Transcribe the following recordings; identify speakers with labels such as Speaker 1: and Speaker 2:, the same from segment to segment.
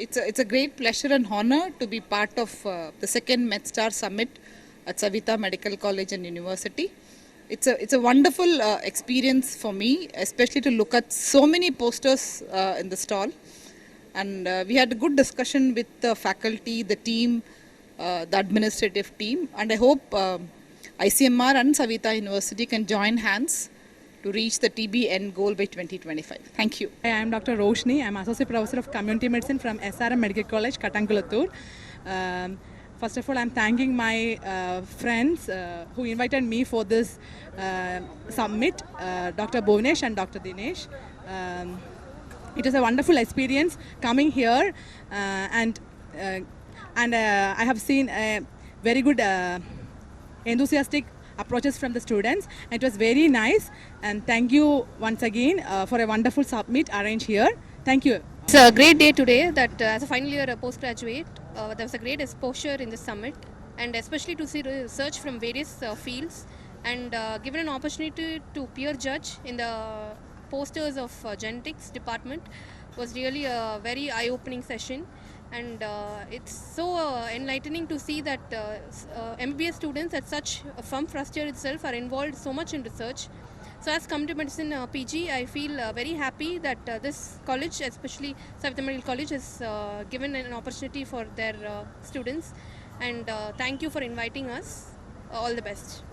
Speaker 1: it's a great pleasure and honor to be part of the second MedStar Summit at Savita Medical College and University. It's a wonderful experience for me, especially to look at so many posters in the stall. And we had a good discussion with the faculty, the team, the administrative team, and I hope ICMR and Savita University can join hands to reach the TB end goal by 2025. Thank you.
Speaker 2: I am Dr. Roshni. I am Associate Professor of Community Medicine from SRM Medical College, Katankulattur. First of all, I am thanking my friends who invited me for this summit, Dr. Bhuvanesh and Dr. Dinesh. It is a wonderful experience coming here, and I have seen a very good enthusiastic approaches from the students. It was very nice, and thank you once again for a wonderful summit arranged here. Thank you.
Speaker 3: It's a great day today that as a final year postgraduate, there was a great exposure in the summit, and especially to see research from various fields, and given an opportunity to peer judge in the posters of genetics department was really a very eye-opening session. And it's so enlightening to see that MBBS students at such a firm first year itself are involved so much in research. So as Community Medicine PG, I feel very happy that this college, especially Savita Medical College, has given an opportunity for their students. And thank you for inviting us. All the best.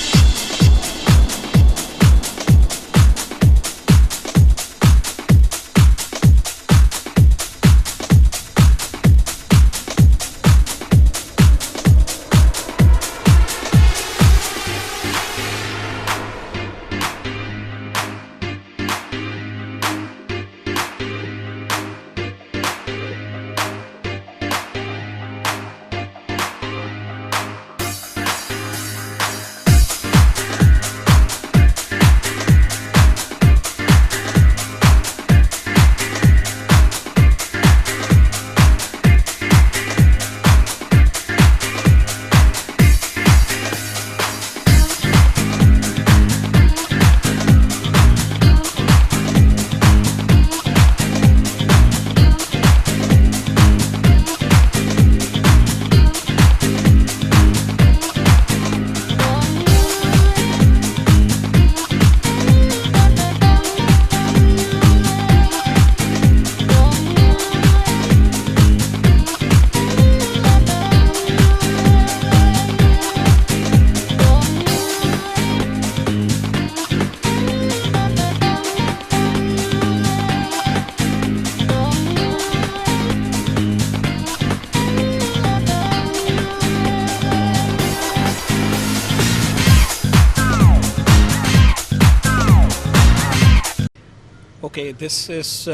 Speaker 4: Okay, this is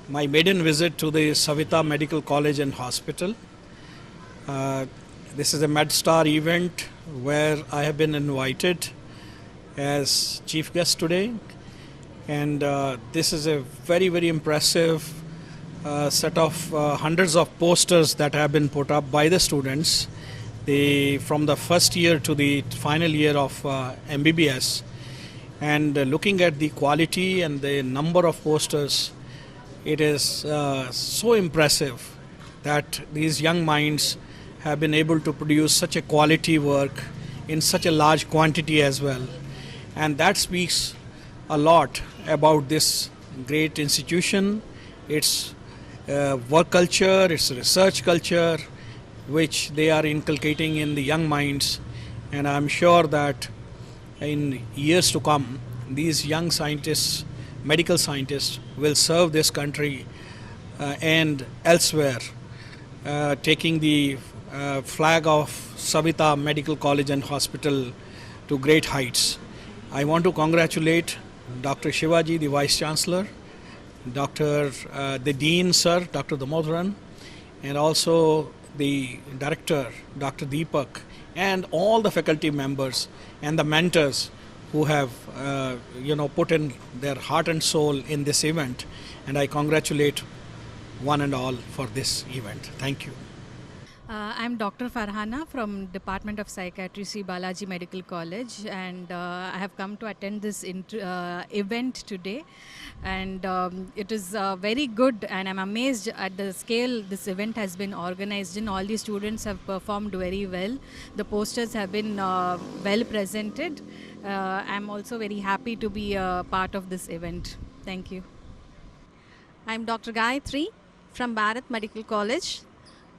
Speaker 4: my maiden visit to the Savita Medical College and Hospital. This is a MedStar event where I have been invited as chief guest today, and this is a very, very impressive set of hundreds of posters that have been put up by the students from the first year to the final year of MBBS. And looking at the quality and the number of posters, it is so impressive that these young minds have been able to produce such a quality work in such a large quantity as well. And that speaks a lot about this great institution, its work culture, its research culture, which they are inculcating in the young minds. And I'm sure that in years to come, these young scientists, medical scientists, will serve this country and elsewhere, taking the flag of Savita Medical College and Hospital to great heights. I want to congratulate Dr. Shivaji, the Vice Chancellor, the Dean, Sir, Dr. Damodaran, and also the Director, Dr. Deepak, and all the faculty members and the mentors who have put in their heart and soul in this event. And I congratulate one and all for this event. Thank you.
Speaker 5: I'm Dr. Farhana from Department of Psychiatry, Sri Balaji Medical College, and I have come to attend this event today. And it is very good, and I'm amazed at the scale this event has been organized in. All the students have performed very well. The posters have been well presented. I'm also very happy to be a part of this event. Thank you.
Speaker 6: I'm Dr. Gayatri from Bharat Medical College.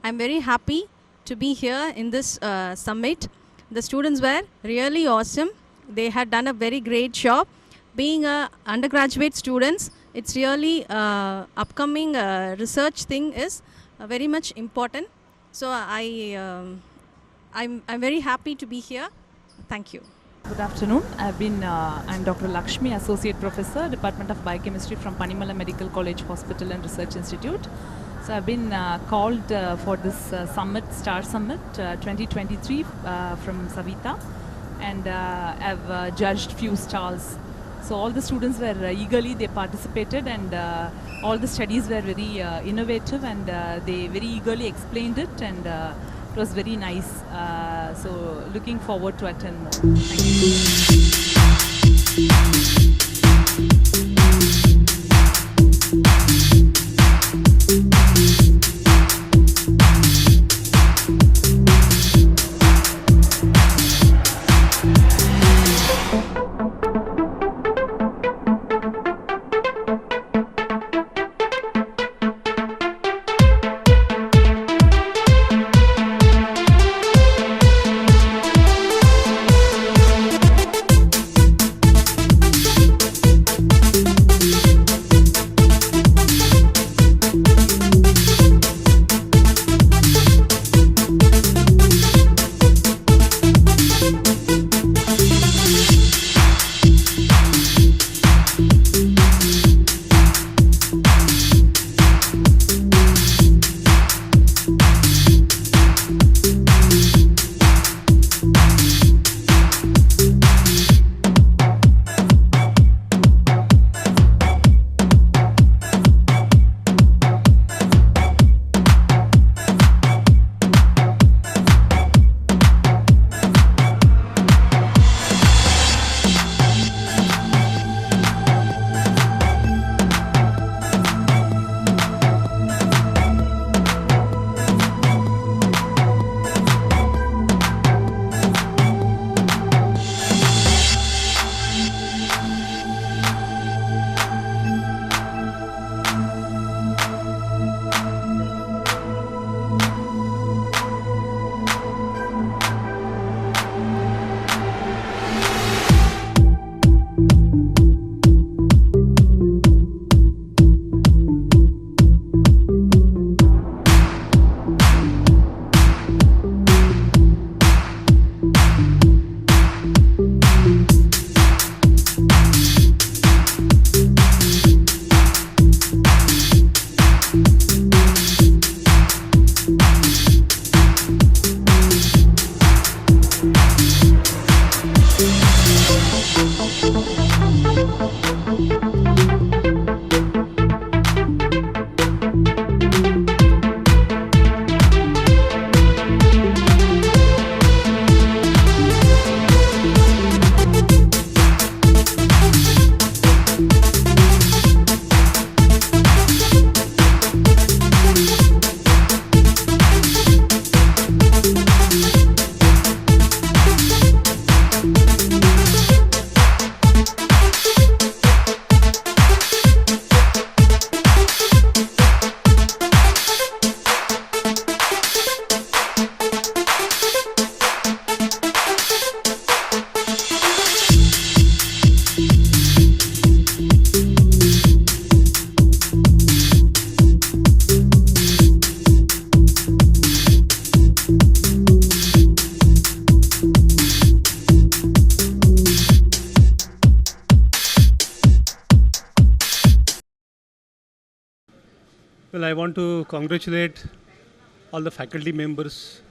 Speaker 6: I'm very happy to be here in this summit. The students were really awesome. They had done a very great job. Being undergraduate students, it's really upcoming research thing is very much important. So I'm very happy to be here. Thank you.
Speaker 7: Good afternoon. I'm Dr. Lakshmi, Associate Professor, Department of Biochemistry from Panimala Medical College Hospital and Research Institute. So I've been called for this summit, Star Summit 2023 from Savita, and I've judged few stars. So all the students were they participated, and all the studies were very innovative, and they very eagerly explained it, and it was very nice. So looking forward to attend more. Thank you.
Speaker 8: Well, I want to congratulate all the faculty members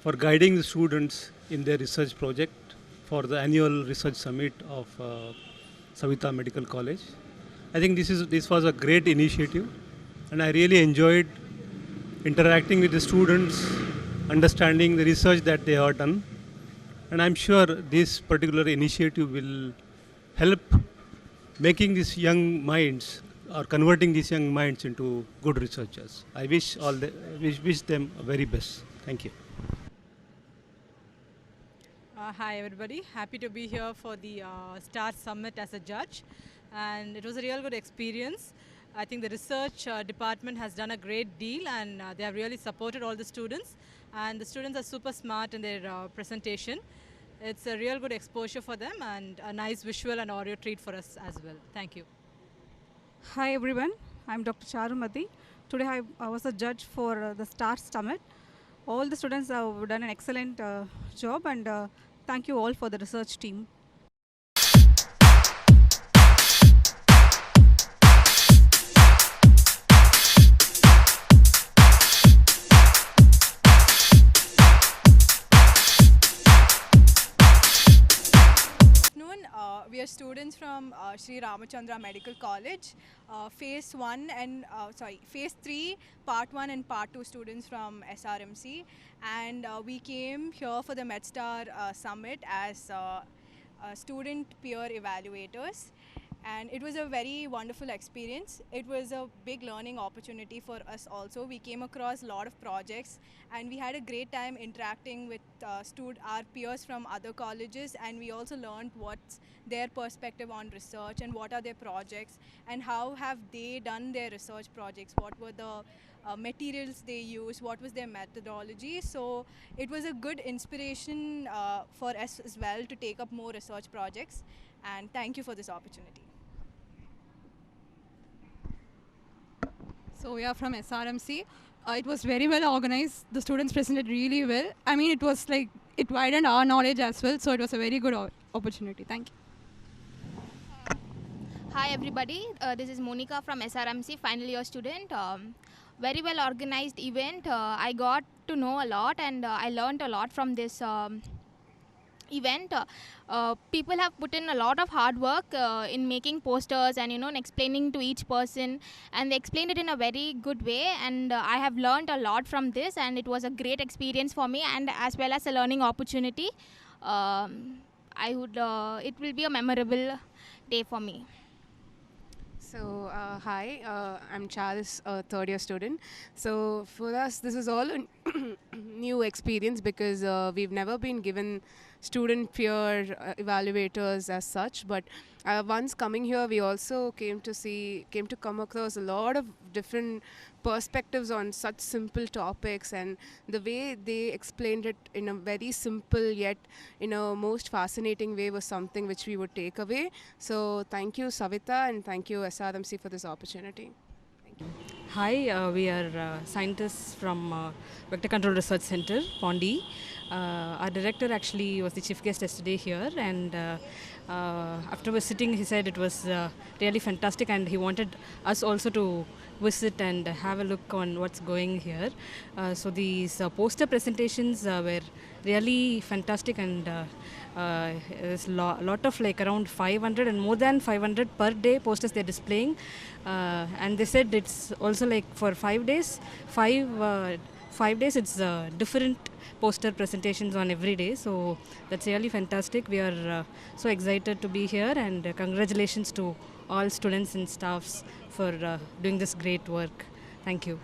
Speaker 8: for guiding the students in their research project for the annual research summit of Savita Medical College. I think this was a great initiative, and I really enjoyed interacting with the students, understanding the research that they have done. And I'm sure this particular initiative will help making these young minds or converting these young minds into good researchers. I wish wish them the very best. Thank you.
Speaker 9: Hi everybody, happy to be here for the STAR Summit as a judge, and it was a real good experience. I think the research department has done a great deal, and they have really supported all the students, and the students are super smart in their presentation. It's a real good exposure for them and a nice visual and audio treat for us as well. Thank you.
Speaker 10: Hi everyone, I'm Dr. Charumati. Today I was a judge for the STAR Summit. All the students have done an excellent job, and thank you all for the research team.
Speaker 11: We are students from Sri Ramachandra Medical College, Phase 1 and Phase 3, Part 1 and Part 2 students from SRMC, and we came here for the MedStar Summit as student peer evaluators. And it was a very wonderful experience. It was a big learning opportunity for us also. We came across a lot of projects, and we had a great time interacting with our peers from other colleges, and we also learned what's their perspective on research and what are their projects and how have they done their research projects, what were the materials they used, what was their methodology. So it was a good inspiration for us as well to take up more research projects, and thank you for this opportunity.
Speaker 12: So we are from SRMC. It was very well organized. The students presented really well. I mean, it was like, it widened our knowledge as well. So it was a very good opportunity. Thank you.
Speaker 13: Hi everybody, this is Monica from SRMC, final year student. Very well organized event. I got to know a lot, and I learned a lot from this event. People have put in a lot of hard work in making posters and in explaining to each person, and they explained it in a very good way, and I have learned a lot from this, and it was a great experience for me and as well as a learning opportunity. It will be a memorable day for me.
Speaker 14: So hi, I'm Charles, a third year student. So for us, this is all a new experience because we've never been given student peer evaluators as such, but once coming here, we also came to come across a lot of different perspectives on such simple topics, and the way they explained it in a very simple yet in a most fascinating way was something which we would take away. So thank you Savita, and thank you SRMC for this opportunity. Thank you.
Speaker 15: Hi, we are scientists from Vector Control Research Center, Pondi. Our director actually was the chief guest yesterday here, and after sitting, he said it was really fantastic, and he wanted us also to visit and have a look on what's going here. So these poster presentations were really fantastic, and there's a lot of like around 500 and more than 500 per day posters they're displaying, and they said it's also like for 5 days, 5 days it's different poster presentations on every day, so that's really fantastic. We are so excited to be here, and congratulations to all students and staffs for doing this great work. Thank you.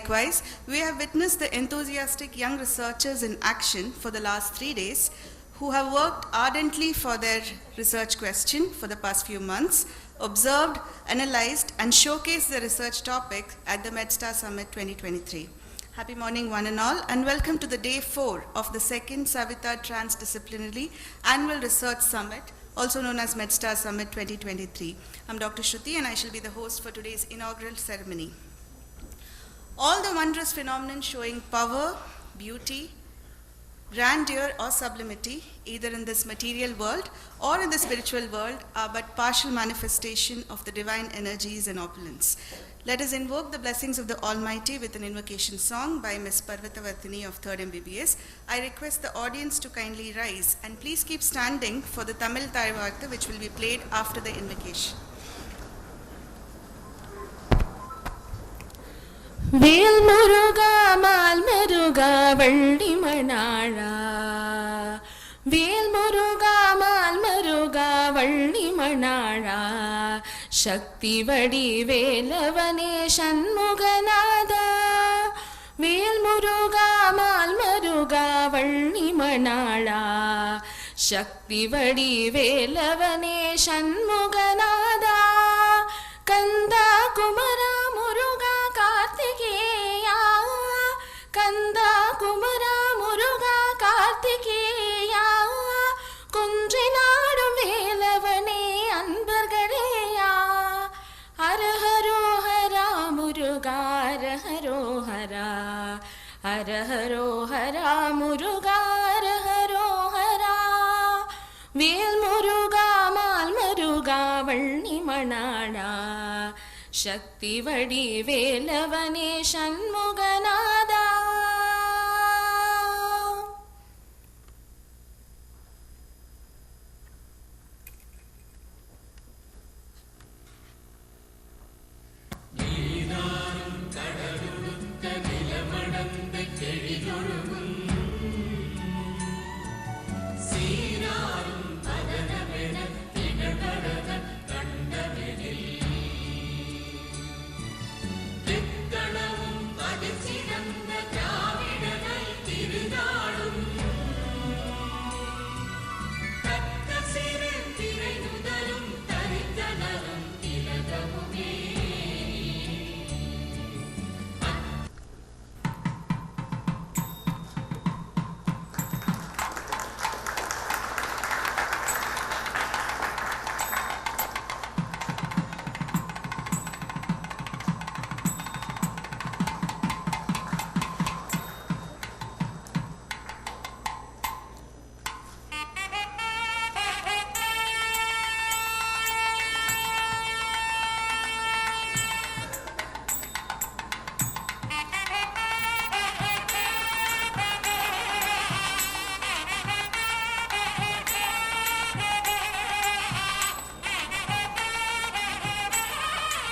Speaker 16: Likewise, we have witnessed the enthusiastic young researchers in action for the last 3 days who have worked ardently for their research question for the past few months, observed, analyzed, and showcased their research topic at the MedStar Summit 2023. Happy morning, one and all, and welcome to the day 4 of the second Savita Transdisciplinary Annual Research Summit, also known as MedStar Summit 2023. I'm Dr. Shruti, and I shall be the host for today's inaugural ceremony. All the wondrous phenomenon showing power, beauty, grandeur or sublimity, either in this material world or in the spiritual world, are but partial manifestation of the divine energies and opulence. Let us invoke the blessings of the Almighty with an invocation song by Ms. Parvata Vartini of 3rd MBBS. I request the audience to kindly rise and please keep standing for the Tamil Thaivartha, which will be played after the invocation.
Speaker 17: வேல் முருகா மால் முருகா வள்ளி மணாளா வேல் முருகா மால் முருகா வள்ளி மணாளா சக்தி வடி வேலவனே சண்முகநாதா வேல் முருகா மால் முருகா வள்ளி மணாளா சக்தி வடி வேலவனே சண்முகநாதா கந்தா குமரா முருகா கார்த்திகேயா கந்தா குமரா முருகா கார்த்திகேயா குன்றி நாடும் வேலவனே அன்பர்களேயா ஹரஹரோ ஹரா முருகா ஹரஹரோ ஹரா ஹரஹரோ ஹரா முருகா ஹரஹரோ ஹரா வேல் முருகா மால் முருகா வள்ளி மணாளா சக்தி வடி வேலவனே சண்முகநாதா.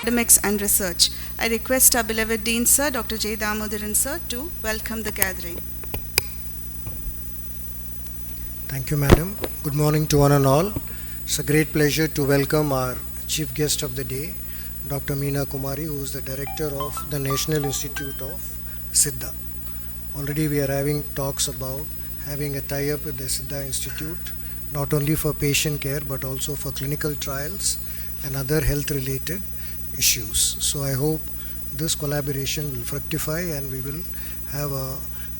Speaker 16: Academics and Research. I request our beloved Dean Sir, Dr. J. Damodaran Sir, to welcome the gathering.
Speaker 18: Thank you, Madam. Good morning to one and all. It's a great pleasure to welcome our chief guest of the day, Dr. Meena Kumari, who is the director of the National Institute of Siddha. Already we are having talks about having a tie-up with the Siddha Institute, not only for patient care but also for clinical trials and other health-related issues. So I hope this collaboration will fructify and we will have a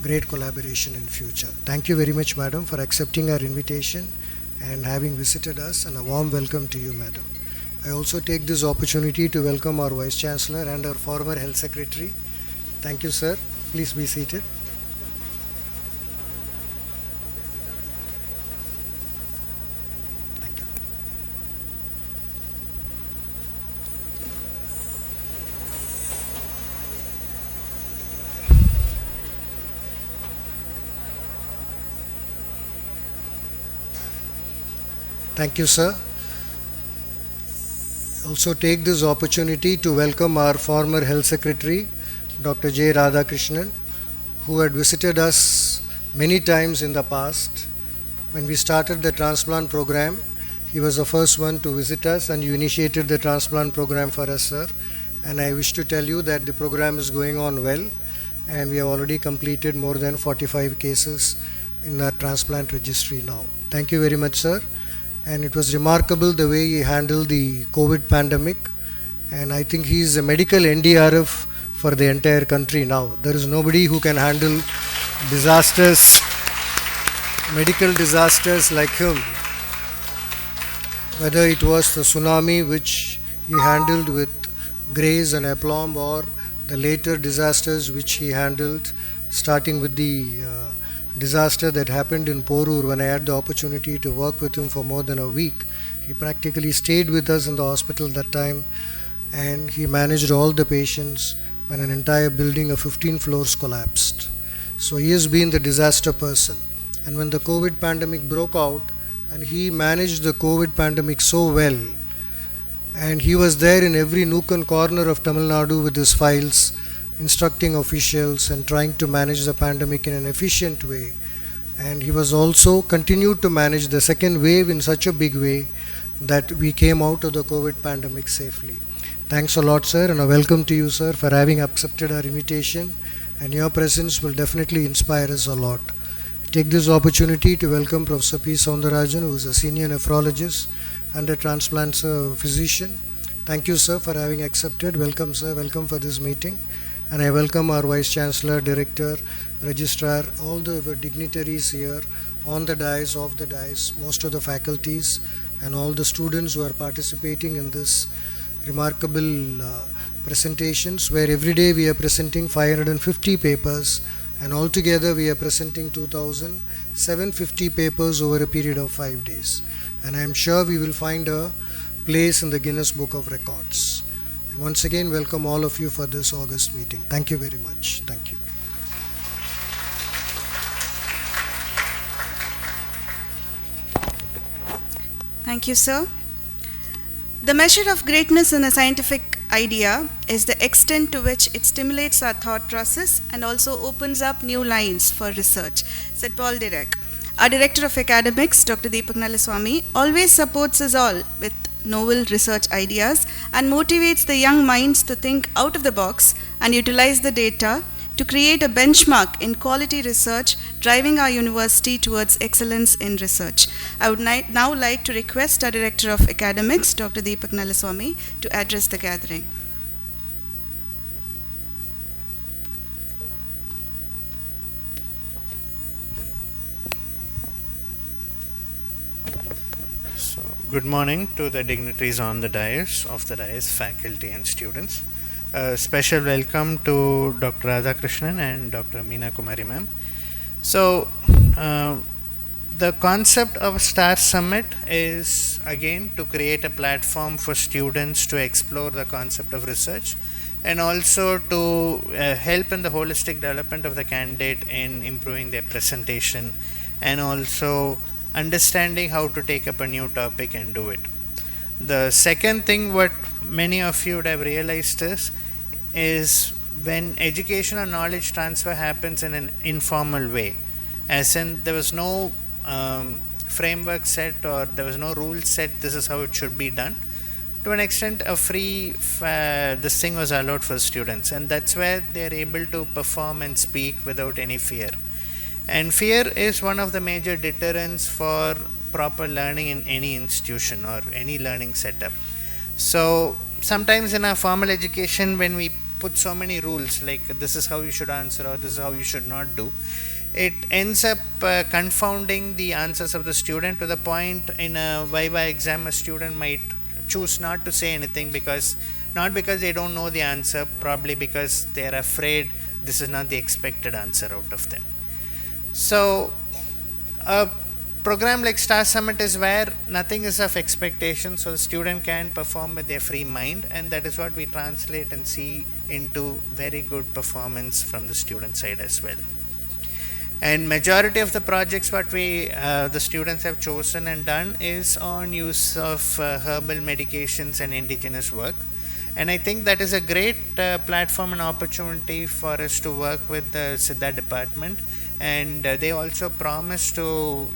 Speaker 18: great collaboration in future. Thank you very much, Madam, for accepting our invitation and having visited us, and a warm welcome to you, Madam. I also take this opportunity to welcome our Vice Chancellor and our former Health Secretary. Thank you, sir. Please be seated. Thank you, sir. Also take this opportunity to welcome our former Health Secretary, Dr. J. Radhakrishnan, who had visited us many times in the past. When we started the transplant program, he was the first one to visit us, and you initiated the transplant program for us, sir. and I wish to tell you that the program is going on well, and we have already completed more than 45 cases in our transplant registry now. Thank you very much, sir. And it was remarkable the way he handled the COVID pandemic, and I think he is a medical NDRF for the entire country now. There is nobody who can handle disasters, medical disasters like him. Whether it was the tsunami which he handled with grace and aplomb, or the later disasters which he handled, starting with the disaster that happened in Porur when I had the opportunity to work with him for more than a week. He practically stayed with us in the hospital that time, and he managed all the patients when an entire building of 15 floors collapsed. So he has been the disaster person. And when the COVID pandemic broke out, and he managed the COVID pandemic so well, and he was there in every nook and corner of Tamil Nadu with his files, instructing officials and trying to manage the pandemic in an efficient way. And he was also continued to manage the second wave in such a big way that we came out of the COVID pandemic safely. Thanks a lot, sir, and a welcome to you, sir, for having accepted our invitation, and your presence will definitely inspire us a lot. Take this opportunity to welcome Professor P. Soundarajan, who is a senior nephrologist and a transplant physician. Thank you, sir, for having accepted. Welcome, sir. Welcome for this meeting. And I welcome our Vice Chancellor, Director, Registrar, all the dignitaries here on the dais, off the dais, most of the faculties, and all the students who are participating in this remarkable presentations, where every day we are presenting 550 papers, and altogether we are presenting 2,750 papers over a period of 5 days. And I am sure we will find a place in the Guinness Book of Records. And once again, welcome all of you for this August meeting. Thank you very much. Thank you.
Speaker 16: Thank you, sir. The measure of greatness in a scientific idea is the extent to which it stimulates our thought process and also opens up new lines for research, said Paul Dirac. Our Director of Academics, Dr. Deepak Nallaswamy, always supports us all with novel research ideas and motivates the young minds to think out of the box and utilize the data to create a benchmark in quality research, driving our university towards excellence in research. I would now like to request our Director of Academics, Dr. Deepak Nallaswamy, to address the gathering.
Speaker 19: So, good morning to the dignitaries on the dais, faculty and students. Special welcome to Dr. Radhakrishnan and Dr. Meena Kumari ma'am. So, the concept of STAR Summit is again to create a platform for students to explore the concept of research, and also to help in the holistic development of the candidate in improving their presentation, and also understanding how to take up a new topic and do it. The second thing what many of you would have realized is when education or knowledge transfer happens in an informal way, as in there was no framework set or there was no rule set, this is how it should be done. To an extent, a free this thing was allowed for students, and that's where they are able to perform and speak without any fear. And fear is one of the major deterrents for proper learning in any institution or any learning setup. So sometimes in our formal education, when we put so many rules like this is how you should answer or this is how you should not do, it ends up confounding the answers of the student to the point in a Viva exam a student might choose not to say anything, not because they don't know the answer, probably because they are afraid this is not the expected answer out of them. So a program like STAR Summit is where nothing is of expectation, so the student can perform with their free mind, and that is what we translate and see into very good performance from the student side as well. And majority of the projects what we the students have chosen and done is on use of herbal medications and indigenous work, and I think that is a great platform and opportunity for us to work with the Siddha department and they also promise to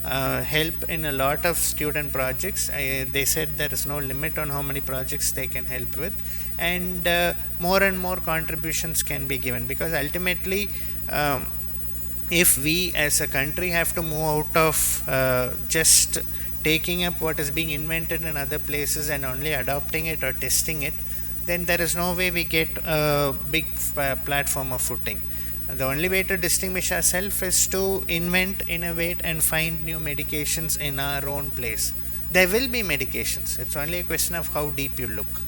Speaker 19: help in a lot of student projects. They said there is no limit on how many projects they can help with, and more contributions can be given, because ultimately if we as a country have to move out of just taking up what is being invented in other places and only adopting it or testing it, then there is no way we get a big platform of footing. The only way to distinguish ourselves is to invent, innovate, and find new medications in our own place. There will be medications, it's only a question of how deep you look.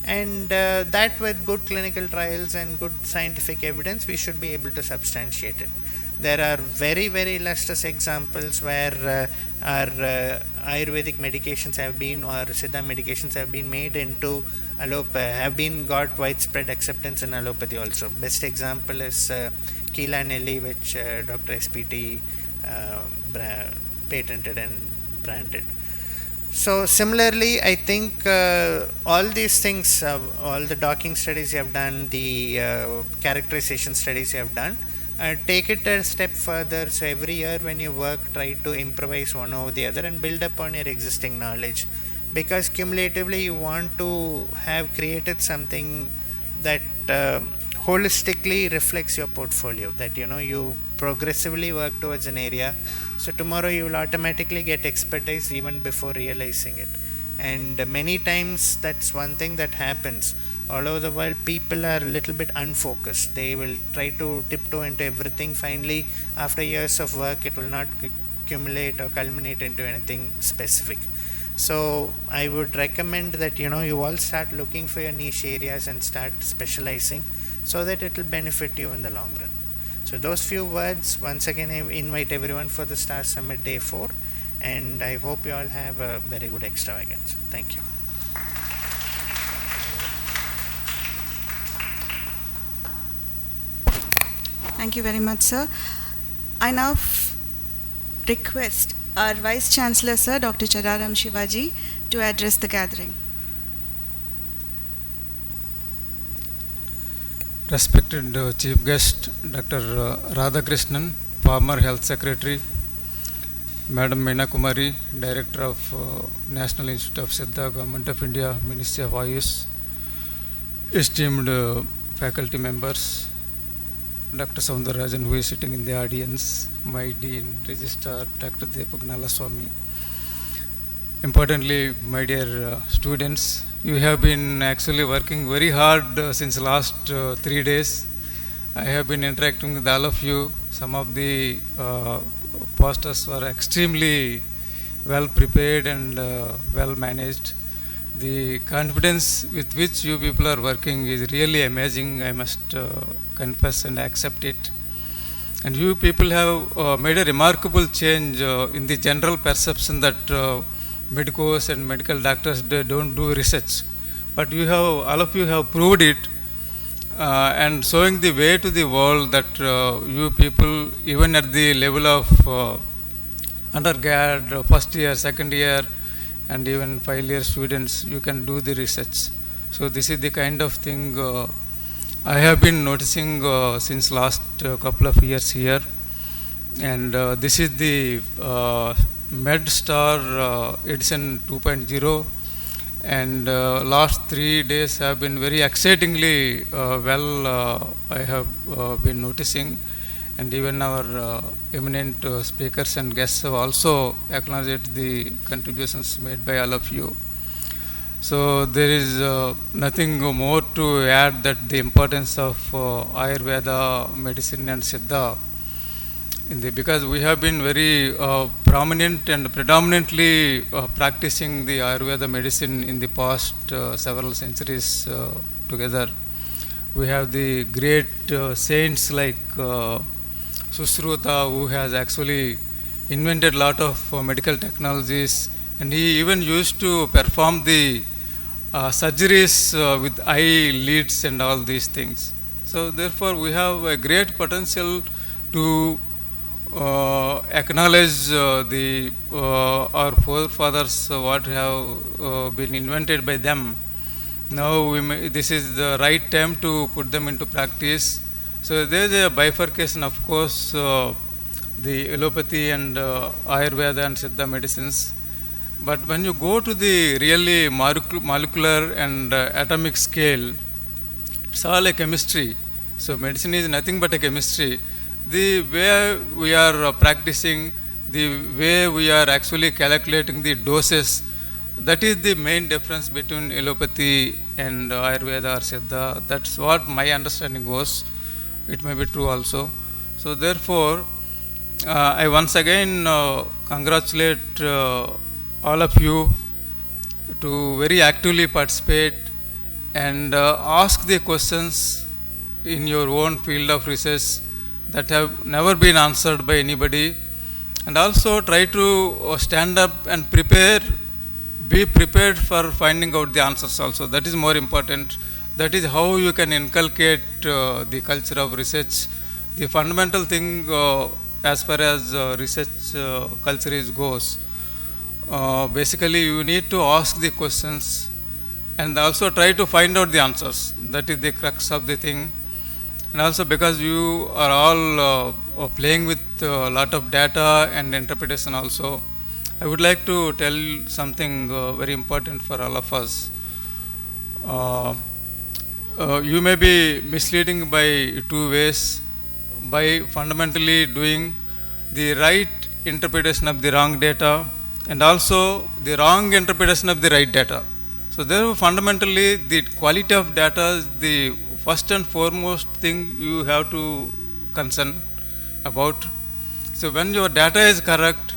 Speaker 19: And that with good clinical trials and good scientific evidence, we should be able to substantiate it. There are very, very illustrious examples where our Ayurvedic medications have been, or Siddha medications have been made into have been got widespread acceptance in allopathy also. Best example is Keela Nelly, which Dr. SPT patented and branded. So similarly, I think all these things, all the docking studies you have done, the characterization studies you have done, take it a step further. So every year when you work, try to improvise one over the other and build upon your existing knowledge, because cumulatively you want to have created something that holistically reflects your portfolio, that you progressively work towards an area, so tomorrow you will automatically get expertise even before realizing it. And many times that's one thing that happens all over the world. People are a little bit unfocused. They will try to tiptoe into everything. Finally, after years of work, it will not accumulate or culminate into anything specific. So I would recommend that you all start looking for your niche areas and start specializing, so that it will benefit you in the long run. So those few words, once again I invite everyone for the Star Summit Day 4, and I hope you all have a very good extravaganza. Thank you.
Speaker 16: Thank you very much, sir. I now request our Vice Chancellor, Sir Dr. Chadaram Shivaji, to address the gathering.
Speaker 20: Respected Chief Guest Dr. Radhakrishnan, former Health Secretary, Madam Meena Kumari, Director of National Institute of Siddha, Government of India, Ministry of Ayush, esteemed faculty members, Dr. Soundarajan, who is sitting in the audience, my Dean, Registrar, Dr. Deepak Nalaswamy. Importantly, my dear students, you have been actually working very hard since last 3 days. I have been interacting with all of you. Some of the posters were extremely well prepared and well managed. The confidence with which you people are working is really amazing. I must confess and accept it. And you people have made a remarkable change in the general perception that medicos and medical doctors, they don't do research. But you have, all of you have proved it and showing the way to the world that you people, even at the level of undergrad, first year, second year, and even final year students, you can do the research. So this is the kind of thing I have been noticing since last couple of years here. And this is the MedStar edition 2.0, and last 3 days have been very excitingly I have been noticing, and even our eminent speakers and guests have also acknowledged the contributions made by all of you. So there is nothing more to add that the importance of Ayurveda medicine and Siddha, because we have been very prominent and predominantly practicing the Ayurveda medicine in the past several centuries together. We have the great saints like Sushruta, who has actually invented a lot of medical technologies, and he even used to perform the surgeries with eye leads and all these things. So therefore we have a great potential to acknowledge our forefathers, what have been invented by them. Now this is the right time to put them into practice, So there is a bifurcation, of course, the allopathy and Ayurveda and Siddha medicines. But when you go to the really molecular and atomic scale, it's all a chemistry. So medicine is nothing but a chemistry. The way we are practicing, the way we are actually calculating the doses, that is the main difference between allopathy and Ayurveda or Siddha. That's what my understanding was. It may be true also. So therefore, I once again congratulate all of you to very actively participate and ask the questions in your own field of research that have never been answered by anybody, and also try to stand up and be prepared for finding out the answers also. That is more important. That is how you can inculcate the culture of research. The fundamental thing as far as research culture goes, basically you need to ask the questions and also try to find out the answers. That is the crux of the thing. And also because you are all playing with a lot of data and interpretation also, I would like to tell something very important for all of us. You may be misleading by two ways: by fundamentally doing the right interpretation of the wrong data and also the wrong interpretation of the right data. So therefore, fundamentally, the quality of data is the first and foremost thing you have to concern about. So when your data is correct,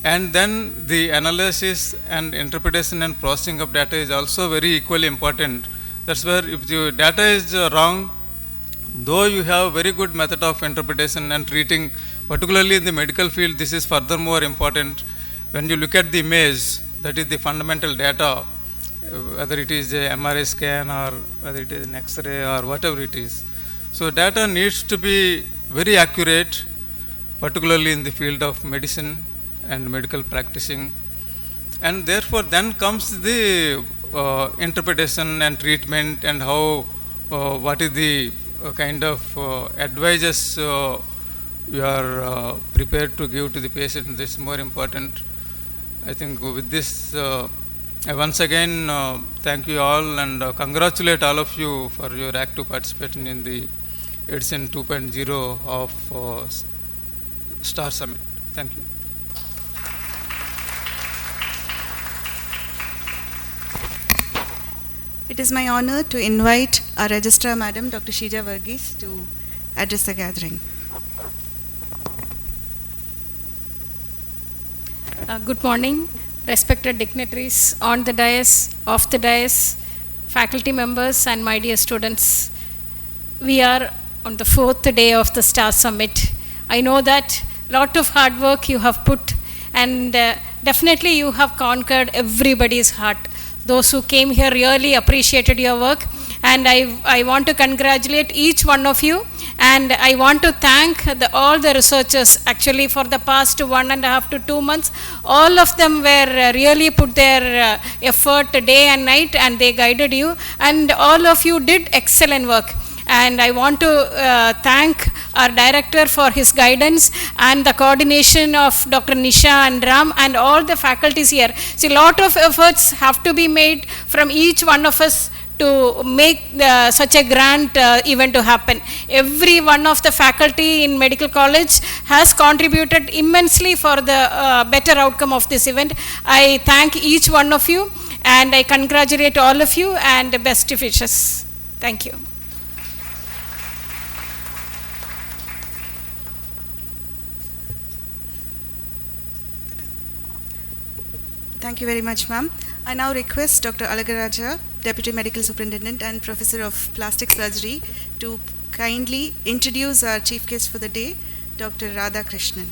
Speaker 20: and then the analysis and interpretation and processing of data is also very equally important. That's where if the data is wrong, though you have very good method of interpretation and treating, particularly in the medical field, this is furthermore important. When you look at the image, that is the fundamental data, whether it is a MRI scan or whether it is an X-ray or whatever it is. So data needs to be very accurate, particularly in the field of medicine and medical practicing. And therefore then comes the interpretation and treatment and how, what is the kind of advices you are prepared to give to the patient. This is more important. I think with this, I once again thank you all and congratulate all of you for your active participation in the Edison 2.0 of STAR Summit. Thank you.
Speaker 16: It is my honor to invite our Registrar Madam, Dr. Sheeja Varghese, to address the gathering.
Speaker 21: Good morning, respected dignitaries on the dais, off the dais, faculty members and my dear students. We are on the 4th day of the STAR Summit. I know that a lot of hard work you have put, and definitely you have conquered everybody's heart. Those who came here really appreciated your work, and I want to congratulate each one of you, and I want to thank all the researchers actually for the past 1.5 to 2 months. All of them were really put their effort day and night, and they guided you, and all of you did excellent work. And I want to thank our director for his guidance and the coordination of Dr. Nisha and Ram and all the faculties here. See, a lot of efforts have to be made from each one of us to make such a grand event to happen. Every one of the faculty in medical college has contributed immensely for the better outcome of this event. I thank each one of you, and I congratulate all of you, and best wishes. Thank you.
Speaker 16: Thank you very much, ma'am. I now request Dr. Alagaraja, Deputy Medical Superintendent and Professor of Plastic Surgery, to kindly introduce our chief guest for the day, Dr. Radha Krishnan.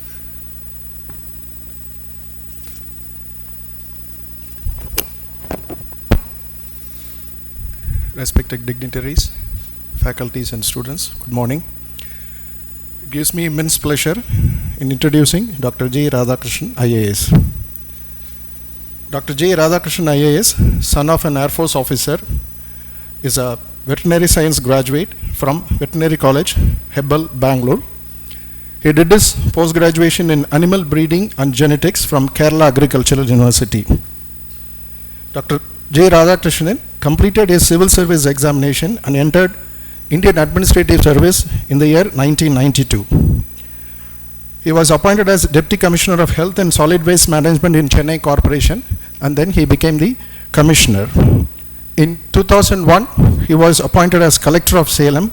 Speaker 22: Respected dignitaries, faculties and students, good morning. It gives me immense pleasure in introducing Dr. J. Radhakrishnan, IAS. Dr. J. Radhakrishnan, IAS, son of an Air Force officer, is a veterinary science graduate from Veterinary College, Hebbal, Bangalore. He did his post-graduation in animal breeding and genetics from Kerala Agricultural University. Dr. J. Radhakrishnan completed his civil service examination and entered Indian Administrative Service in the year 1992. He was appointed as Deputy Commissioner of Health and Solid Waste Management in Chennai Corporation, and then he became the Commissioner. In 2001, he was appointed as Collector of Salem,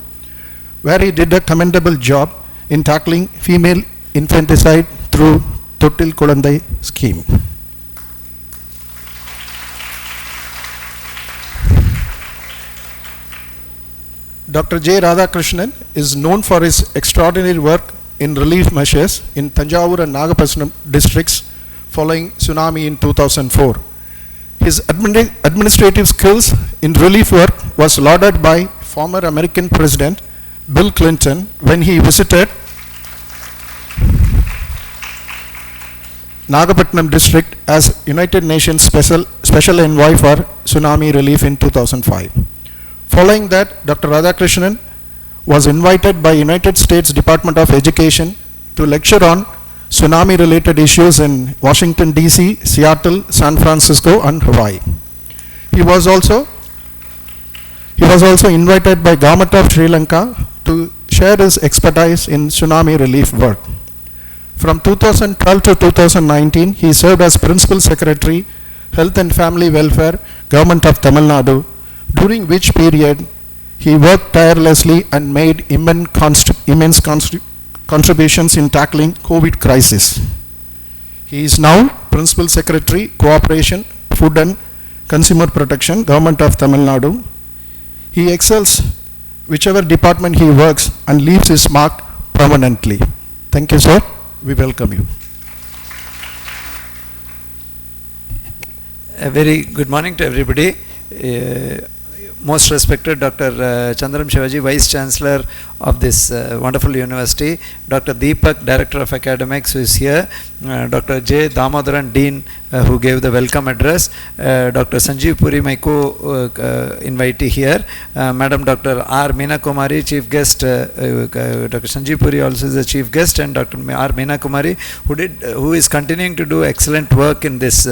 Speaker 22: where he did a commendable job in tackling female infanticide through Tottil Kulandai scheme. Dr. J. Radhakrishnan is known for his extraordinary work in relief measures in Tanjavur and Nagapattinam districts following tsunami in 2004. His administrative skills in relief work was lauded by former American President Bill Clinton when he visited Nagapattinam district as United Nations Special Envoy for Tsunami Relief in 2005. Following that, Dr. Radhakrishnan was invited by United States Department of Education to lecture on tsunami-related issues in Washington, D.C., Seattle, San Francisco, and Hawaii. He was also invited by Government of Sri Lanka to share his expertise in tsunami relief work. From 2012 to 2019, he served as Principal Secretary, Health and Family Welfare, Government of Tamil Nadu, during which period he worked tirelessly and made immense contributions in tackling COVID crisis. He is now Principal Secretary, Cooperation, Food and Consumer Protection, Government of Tamil Nadu. He excels whichever department he works and leaves his mark permanently. Thank you, sir. We welcome you.
Speaker 1: A very good morning to everybody. Most respected Dr. Chandram Shivaji, Vice Chancellor of this wonderful university, Dr. Deepak, Director of Academics, who is here, Dr. J. Damodaran, Dean, who gave the welcome address, Dr. Sanjeev Puri, my co-invitee here, Madam Dr. R. Meena Kumari, Chief Guest, Dr. Sanjeev Puri also is the Chief Guest, and Dr. R. Meena Kumari, who is continuing to do excellent work in this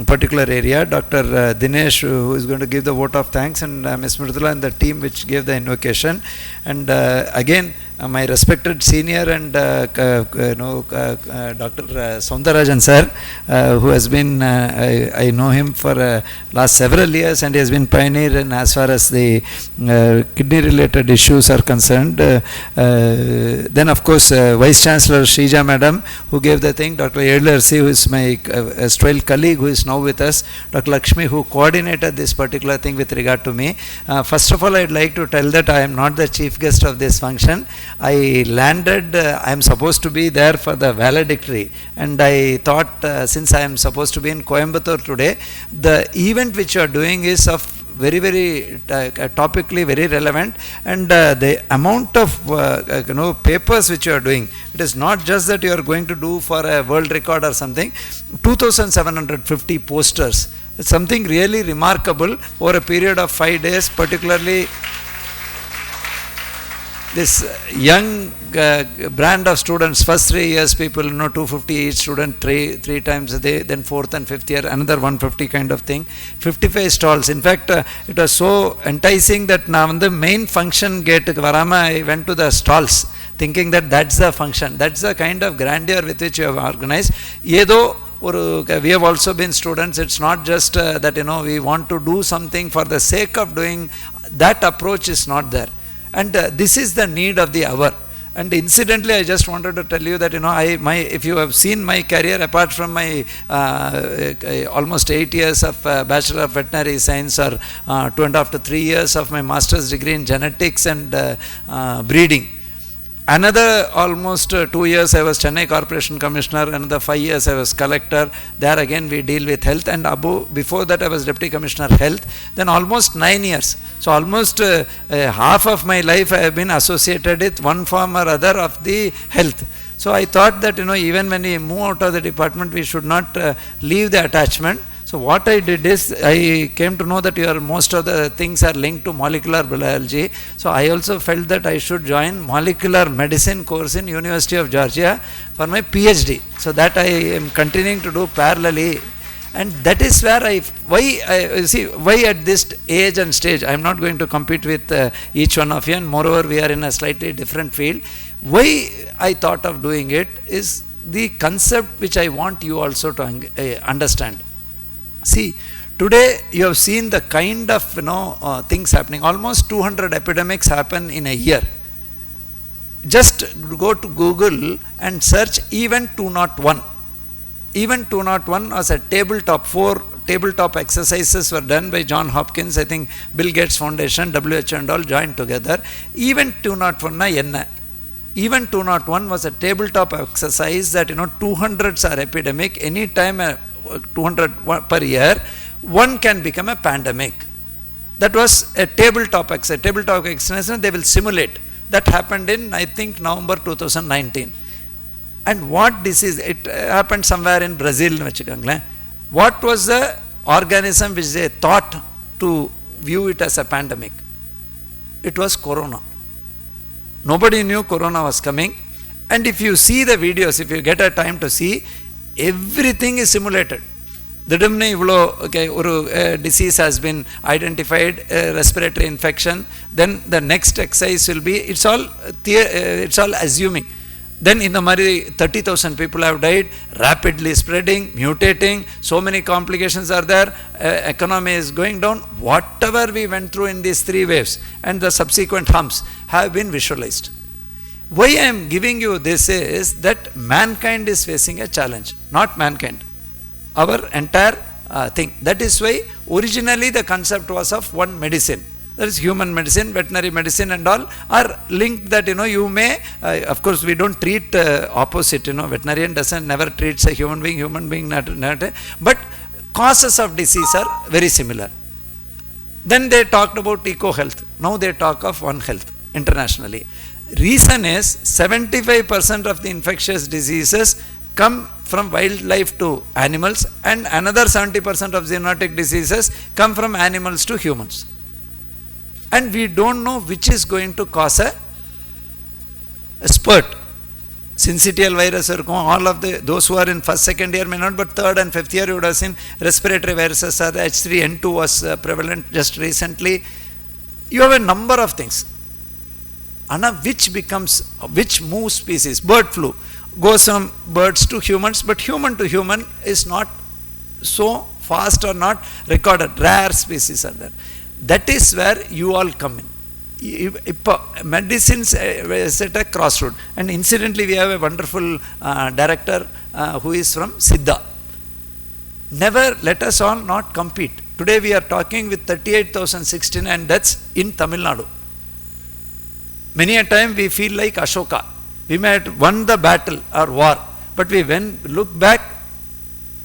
Speaker 1: particular area, Dr. Dinesh, who is going to give the vote of thanks, and Ms. Mridula and the team which gave the invocation, and again my respected senior and Dr. Soundarajan sir, who has been, I know him for last several years, and he has been pioneer in as far as the kidney related issues are concerned. Then of course Vice Chancellor Shrija Madam, who gave the thing, Dr. Edlersi, who is my erstwhile colleague, who is now with us, Dr. Lakshmi, who coordinated this particular thing with regard to me. First of all, I would like to tell that I am not the chief guest of this function. I landed, I am supposed to be there for the valedictory, and I thought since I am supposed to be in Coimbatore today, the event which you are doing is of very topically very relevant, and the amount of papers which you are doing, it is not just that you are going to do for a world record or something. 2,750 posters, it's something really remarkable over a period of 5 days, particularly this young brand of students. First 3 years people 250 each student, three times a day, then fourth and fifth year another 150 kind of thing, 55 stalls. In fact it was so enticing that now the main function gate varama I went to the stalls thinking that that's the function, that's the kind of grandeur with which you have organized. Yedo we have also been students, it's not just that we want to do something for the sake of doing. That approach is not there, and this is the need of the hour. And incidentally, I just wanted to tell you that if you have seen my career, apart from my almost 8 years of Bachelor of Veterinary Science, or 2.5 to 3 years of my master's degree in genetics and breeding, another almost 2 years I was Chennai Corporation Commissioner, another 5 years I was Collector. There again we deal with health, and before that I was Deputy Commissioner Health, then almost 9 years. So almost half of my life I have been associated with one form or other of the health. So I thought that even when we move out of the department, we should not leave the attachment. So what I did is, I came to know that most of the things are linked to molecular biology. So I also felt that I should join molecular medicine course in University of Georgia for my PhD. So that I am continuing to do parallelly. And that is where why at this age and stage, I am not going to compete with each one of you, and moreover we are in a slightly different field. Why I thought of doing it is the concept which I want you also to understand. See, today you have seen the kind of things happening. Almost 200 epidemics happen in a year. Just go to Google and search Event 201. Event 201 was a tabletop. 4 tabletop exercises were done by John Hopkins. I think Bill Gates Foundation, WHO and all joined together. Event 201 na enna? Event 201 was a tabletop exercise that 200s are epidemic. Any time 200 per year, one can become a pandemic. That was a tabletop exercise. Tabletop exercise, they will simulate. That happened in, I think, November 2019. And what disease? It happened somewhere in Brazil. What was the organism which they thought to view it as a pandemic? It was corona. Nobody knew corona was coming. And if you see the videos, if you get a time to see, everything is simulated. The disease has been identified, respiratory infection. Then the next exercise will be, it's all assuming. Then in the Mari, 30,000 people have died, rapidly spreading, mutating, so many complications are there, economy is going down. Whatever we went through in these 3 waves and the subsequent humps have been visualized. Why I am giving you this is that mankind is facing a challenge, not mankind. Our entire thing. That is why originally the concept was of one medicine. That is human medicine, veterinary medicine and all are linked that, you may, of course we don't treat opposite, veterinarian never treats a human being not, but causes of disease are very similar. Then they talked about eco-health. Now they talk of One Health internationally. Reason is 75% of the infectious diseases come from wildlife to animals, and another 70% of zoonotic diseases come from animals to humans. And we don't know which is going to cause a spurt. Syncytial virus, all of those who are in first, second year may not, but third and fifth year you would have seen respiratory viruses. The H3N2 was prevalent just recently. You have a number of things. Which moves species? Bird flu goes from birds to humans, but human to human is not so fast or not recorded. Rare species are there. That is where you all come in. Medicines is at a crossroad. And incidentally, we have a wonderful director who is from Siddha. Never let us all not compete. Today we are talking with 38,069 deaths in Tamil Nadu. Many a time we feel like Ashoka. We may have won the battle or war, but when we look back,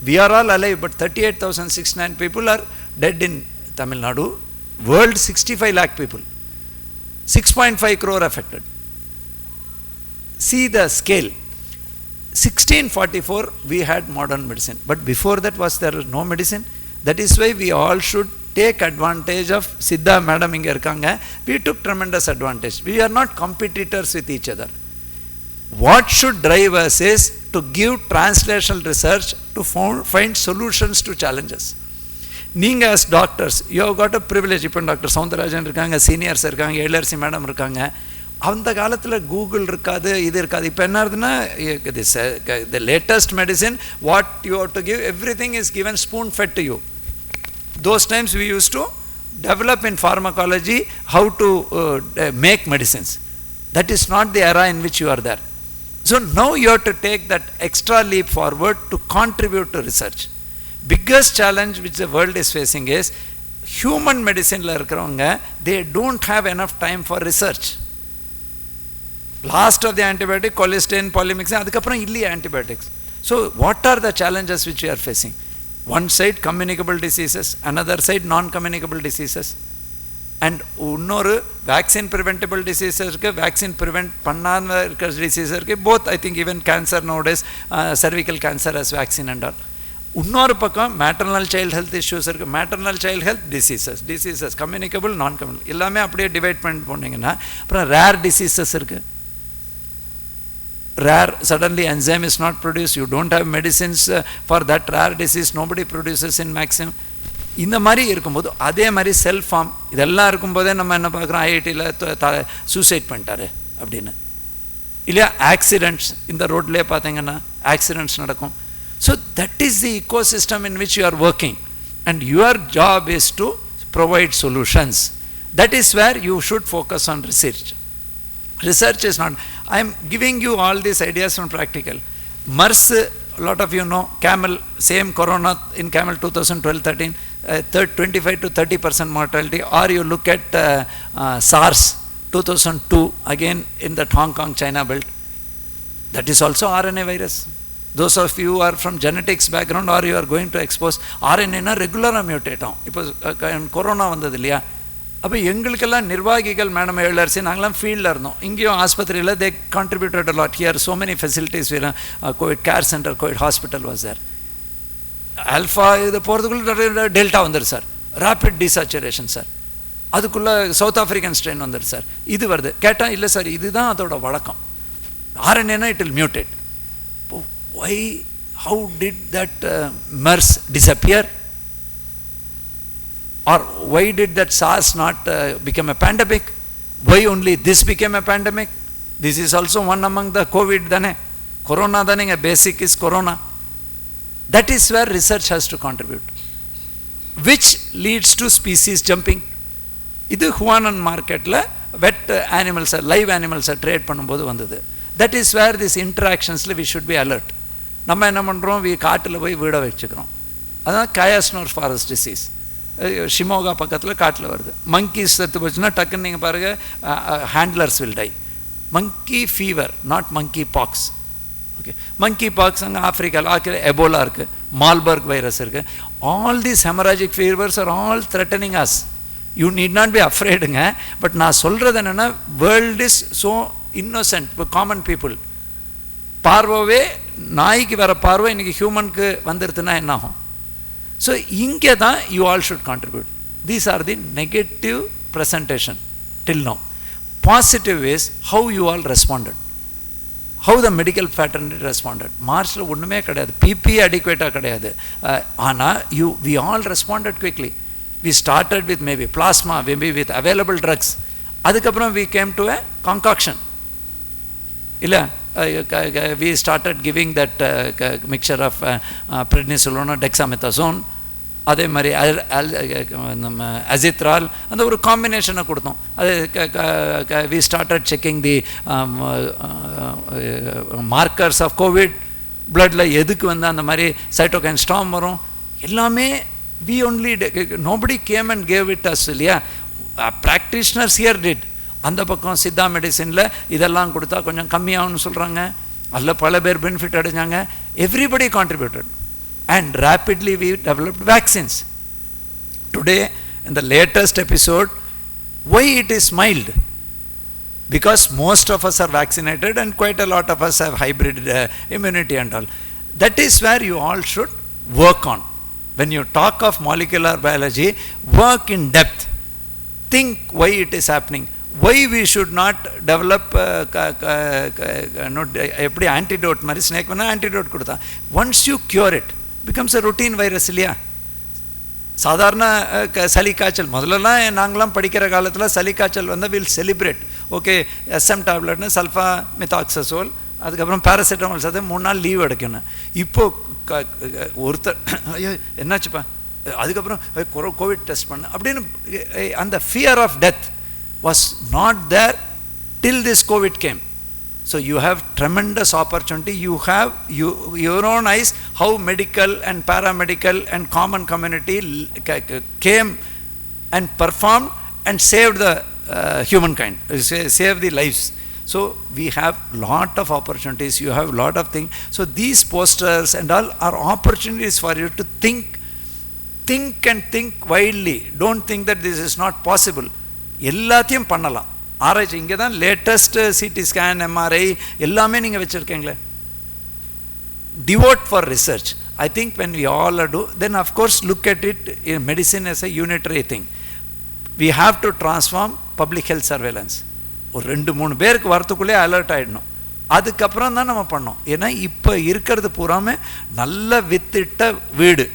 Speaker 1: we are all alive, but 38,069 people are dead in Tamil Nadu. World 65 lakh people, 6.5 crore affected. See the scale. 1644 we had modern medicine, but before that there was no medicine. That is why we all should take advantage of Siddha madam inga irukanga. We took tremendous advantage. We are not competitors with each other. What should drive us is to give translational research to find solutions to challenges. நீங்க as doctors, you have got a privilege. இப்போ doctor Soundararajan இருக்காங்க, seniors இருக்காங்க, LRC madam இருக்காங்க. அந்த காலத்தில் Google இருக்காது, இது இருக்காது. இப்போ என்ன ஆகுதுன்னா, the latest medicine, what you have to give, everything is given spoon fed to you. Those times we used to develop in pharmacology how to make medicines. That is not the era in which you are there. So now you have to take that extra leap forward to contribute to research. Biggest challenge which the world is facing is human medicine la irukravanga, they don't have enough time for research. Last of the antibiotic, colistin, polymyxin, adukapram illi antibiotics. So what are the challenges which we are facing? One side communicable diseases, another side non-communicable diseases, and unnoru vaccine preventable diseases irukku, vaccine prevent pannama irukka diseases irukku. Both, I think even cancer nowadays, cervical cancer has vaccine and all. இன்னொரு பக்கம் maternal child health issues இருக்குது. Maternal child health diseases communicable, நான் communicable எல்லாமே அப்படியே divide பண்ணி போனீங்கன்னா அப்புறம் rare diseases இருக்குது. Rare, suddenly enzyme is not produced, you don't have medicines for that rare disease, nobody produces in maximum. இந்த மாதிரி இருக்கும்போது அதே மாதிரி செல்ஃப் ஃபார்ம் இதெல்லாம் இருக்கும்போதே நம்ம என்ன பார்க்குறோம், ஐஐடியில் சூசைட் பண்ணிட்டாரு அப்படின்னு இல்லையா. ஆக்சிடென்ட்ஸ் இந்த ரோட்லேயே பார்த்தீங்கன்னா ஆக்சிடென்ட்ஸ் நடக்கும். So that is the ecosystem in which you are working and your job is to provide solutions. That is where you should focus on research. Research is not, I am giving you all these ideas from practical. MERS, a lot of you know, camel, same corona in camel 2012-13, 25 to 30% mortality. Or you look at SARS 2002, again in that Hong Kong China belt, that is also RNA virus. Those of you who are from genetics background or you are going to expose RNA na regular mutate ஆகும். இப்போ corona வந்தது இல்லையா, அப்போ எங்களுக்கெல்லாம் நிர்வாகிகள் madam எழுதரசி நாங்களாம் ஃபீல்டில் இருந்தோம். இங்கேயும் ஆஸ்பத்திரியில் they contributed lot here, so many facilities வேறு, COVID care center, COVID hospital was there. Alpha இது போகிறதுக்குள்ள டெல்டா வந்துடுது சார், ரேப்பிட் டீசாச்சுரேஷன் சார், அதுக்குள்ளே சவுத் ஆஃப்ரிக்கன் ஸ்ட்ரெயின் வந்துடுது சார், இது வருது. கேட்டால் இல்லை சார் இதுதான் அதோட வழக்கம், ஆர்என்ஏனா it will mutate. Why, how did that MERS disappear? Or why did that SARS not become a pandemic? Why only this became a pandemic? This is also one among the COVID dane. Corona dane, a basic is corona. That is where research has to contribute, which leads to species jumping. Idu Huanan market la wet animals, live animals trade பண்ணும்போது வந்தது. That is where these interactions we should be alert. நம்ம என்ன பண்ணுறோம், காட்டில் போய் வீடை வச்சுக்கிறோம். அதுதான் கயாஸ்னோர் ஃபாரஸ்ட் டிசீஸ், ஷிமோகா பக்கத்தில் காட்டில் வருது. மங்கீஸ் செத்து போச்சுன்னா டக்குன்னு நீங்கள் பாருங்கள், handlers will die. Monkey fever, not monkey pox. Okay, monkey pox அங்கே ஆஃப்ரிக்காவில் எபோலா இருக்குது, மால்பர்க் வைரஸ் இருக்குது. All these haemorrhagic fevers are all threatening us. You need not be அஃப்ரேடுங்க. பட் நான் சொல்கிறது என்னென்னா, வேர்ல்ட் இஸ் ஸோ இன்னோசென்ட். இப்போ common people பார்வை, நாய்க்கு வர பார்வை இன்றைக்கி ஹியூமனுக்கு வந்துடுதுன்னா என்ன ஆகும்? ஸோ இங்கே தான் you all should contribute. These are the negative presentation till no. Positive is how you all responded, how the medical fraternity responded. மார்ச்சில் ஒன்றுமே கிடையாது, பிபி அடிக்குவேட்டாக கிடையாது. ஆனால் we all responded quickly. We started with maybe plasma, maybe with available drugs. அதுக்கப்புறம் we came to a concoction இல்லை. We started giving that mixture of prednisolone, dexamethasone, அதே மாதிரி நம்ம அசித்ரால், அந்த ஒரு காம்பினேஷனை கொடுத்தோம். அது we started checking the markers of COVID. bloodல எதுக்கு வந்து அந்த மாதிரி சைட்டோகைன் ஸ்டார்ம் வரும் எல்லாமே we only, nobody came and gave it us இல்லையா. practitioners here did. அந்த பக்கம் சித்தா மெடிசினில் இதெல்லாம் கொடுத்தா கொஞ்சம் கம்மியாகும்னு சொல்கிறாங்க, அதில் பல பேர் பெனிஃபிட் அடைஞ்சாங்க. Everybody contributed and rapidly we developed vaccines. Today in the latest episode, why it is mild? Because most of us are vaccinated and quite a lot of us have hybrid immunity and all. That is where you all should work on. When you talk of molecular biology, work in depth. Think why it is happening. Why we should not develop எப்படி antidote மாதிரி snake வேணால் antidote கொடுத்தா once you cure it becomes a routine virus இல்லையா. சாதாரண சளி காய்ச்சல் முதல்லலாம் நாங்களாம் படிக்கிற காலத்தில் சளி காய்ச்சல் வந்து will celebrate. Okay, SM டேப்லெட்னு sulpha மித்தாக்சசோல், அதுக்கப்புறம் பேராசிட்டமால் சேர்த்து 3 நாள் லீவ் எடுக்கணும். இப்போது ஒருத்தர் ஐயோ என்னாச்சுப்பா, அதுக்கப்புறம் கோவிட் டெஸ்ட் பண்ண அப்படின்னு அந்த fear of death was not there till this COVID came. So you have tremendous opportunity. You have your own eyes how medical and paramedical and common community came and performed and saved the humankind, saved the lives. So we have lot of opportunities. You have lot of things. So these posters and all are opportunities for you to think and think widely. Don't think that this is not possible. எல்லாத்தையும் பண்ணலாம். ஆராய்ச்சி இங்கே தான் latest CT scan, MRI எல்லாமே நீங்கள் வச்சுருக்கீங்களே. Devote for research. I think when we all do, then of course look at it in medicine as a unitary thing. We have to transform public health surveillance. ஒரு 2-3 பேருக்கு வரத்துக்குள்ளே alert ஆகிடணும். அதுக்கப்புறம் தான் நம்ம பண்ணோம். ஏன்னா இப்போ இருக்கிறது பூராமே நல்ல வித்திட்ட வீடு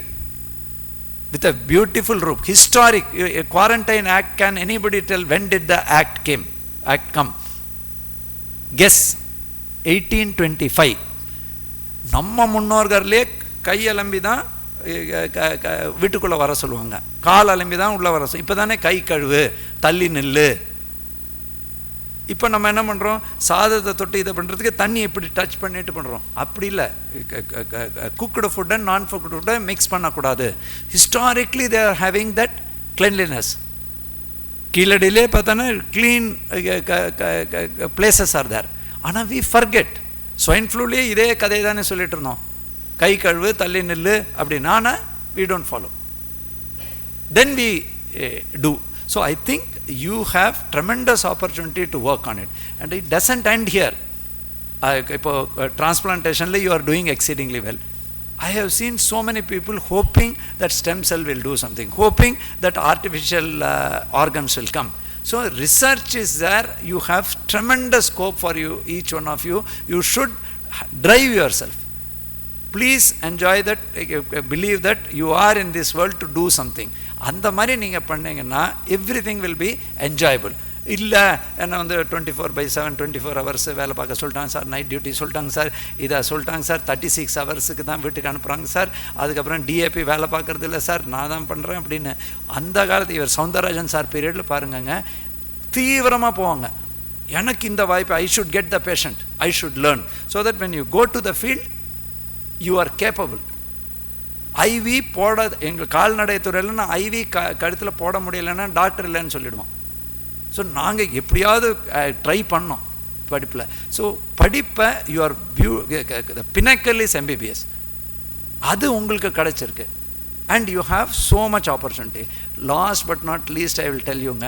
Speaker 1: with a beautiful roof, historic. A quarantine act, can anybody tell when did the act come? Guess. 1825. நம்ம முன்னோர்களே கையலம்பி தான் வீட்டுக்குள்ளே வர சொல்லுவாங்க, கால் அலம்பி தான் உள்ளே வர இப்போ தானே கை கழுவு, தள்ளி நில்லு. இப்போ நம்ம என்ன பண்ணுறோம், சாதத்தை தொட்டு இதை பண்ணுறதுக்கு தண்ணி எப்படி டச் பண்ணிட்டு பண்ணுறோம். அப்படி இல்லை, cooked food and non cooked ஃபுட்டை மிக்ஸ் பண்ணக்கூடாது. Historically they are having that cleanliness. கீழடியிலே பார்த்தோன்னா க்ளீன் பிளேசஸ் ஆர் தேர். ஆனால் வி ஃபர்கெட். ஸ்வைன் ஃப்ளூலேயே இதே கதை தானே சொல்லிட்டு இருந்தோம், கை கழுவு தள்ளி நில்லு அப்படின்னு. ஆனால் we don't follow. Then we do. So I think you have tremendous opportunity to work on it, and it doesn't end here. Transplantation you are doing exceedingly well. I have seen so many people hoping that stem cell will do something, hoping that artificial organs will come. So research is there. You have tremendous scope for you, each one of you. You should drive yourself. Please enjoy that, believe that you are in this world to do something. அந்த மாதிரி நீங்கள் பண்ணிங்கன்னா everything will be enjoyable. இல்லை என்ன 24/7 24 hours வேலை பார்க்க சொல்லிட்டாங்க sir, night duty சொல்லிட்டாங்க சார், இதை சொல்லிட்டாங்க சார், 36 hours தான் வீட்டுக்கு அனுப்புகிறாங்க சார், அதுக்கப்புறம் டிஏபி வேலை பார்க்குறது இல்லை சார், நான் தான் பண்ணுறேன் அப்படின்னு. அந்த காலத்து இவர் சௌந்தரராஜன் சார் பீரியடில் பாருங்கங்க, தீவிரமாக போவாங்க. எனக்கு இந்த வாய்ப்பு, I should get the patient, I should learn, so that when you go to the field you are capable. IV போட எங்கள் கால்நடை துறையில் நான் ஐவி கழுத்தில் போட முடியலைன்னா டாக்டர் இல்லைன்னு சொல்லிவிடுவோம். ஸோ நாங்கள் எப்படியாவது ட்ரை பண்ணோம் படிப்பில். ஸோ படிப்பை யுவர் பினக்கல் இஸ் MBBS. அது உங்களுக்கு கிடச்சிருக்கு. And you have so much opportunity. Last but not least I will tell யூங்க,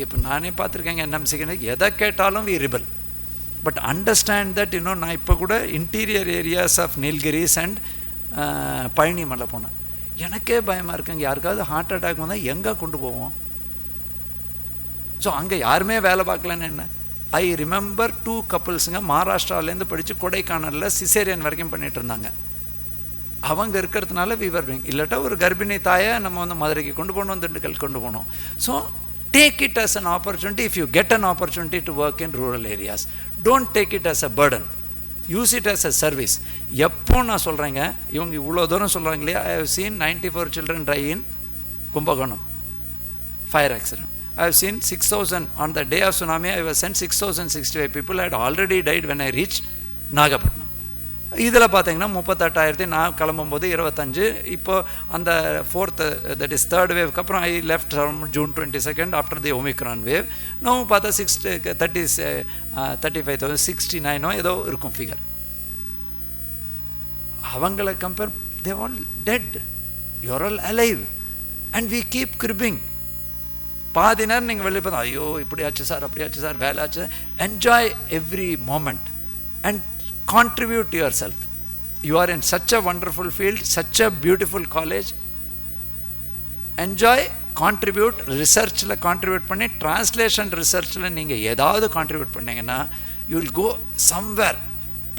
Speaker 1: இப்போ நானே பார்த்துருக்கேங்க NMC எதை கேட்டாலும் we rebel. But understand that நான் இப்போ கூட interior areas of Nilgiris and Palani மலை போனேன். எனக்கே பயமாக இருக்குங்க, யாருக்காவது ஹார்ட் அட்டாக் வந்தால் எங்கே கொண்டு போவோம்? ஸோ அங்கே யாருமே வேலை பார்க்கலன்னு என்ன. ஐ ரிமெம்பர் 2 couples மகாராஷ்டிராவிலேருந்து படித்து கொடைக்கானலில் சிசேரியன் வரைக்கும் பண்ணிகிட்டு இருந்தாங்க. அவங்க இருக்கிறதுனால விவர் டூயிங். இல்லாட்டா ஒரு கர்ப்பிணி தாயை நம்ம மதுரைக்கு கொண்டு போகணும், திண்டுக்கல் கொண்டு போகணும். So take it as an opportunity. If you get an opportunity to work in rural areas, don't take it as a burden. Use it as a service. எப்போ நான் சொல்கிறேங்க, இவங்க இவ்வளோ தூரம் சொல்கிறாங்க இல்லையா, I have seen 94 children die in Kumbhakonam fire accident. I have seen 6,000 on the day of tsunami. I was sent 6,065 people had already died when I reached Nagapattinam. இதில் பார்த்தீங்கன்னா 38,000, நான் கிளம்பும்போது 25. இப்போ அந்த 4th, that is 3rd wave அப்புறம் I left from June 22nd after the Omicron wave. now பார்த்தா 35,000 69 ஏதோ இருக்கும் ஃபிகர். அவங்களை compare, they all dead, you are all alive, and we keep cribbing. பாதி நேரம் நீங்கள் வெளியே பார்த்தா ஐயோ இப்படி ஆச்சு சார், அப்படி ஆச்சு சார், வேலை ஆச்சு. Enjoy every moment and contribute to yourself. You are in such a wonderful field, such a beautiful college. Enjoy, contribute. researchல contribute பண்ணி, translation researchல நீங்கள் ஏதாவது contribute பண்ணீங்கன்னா you will go somewhere.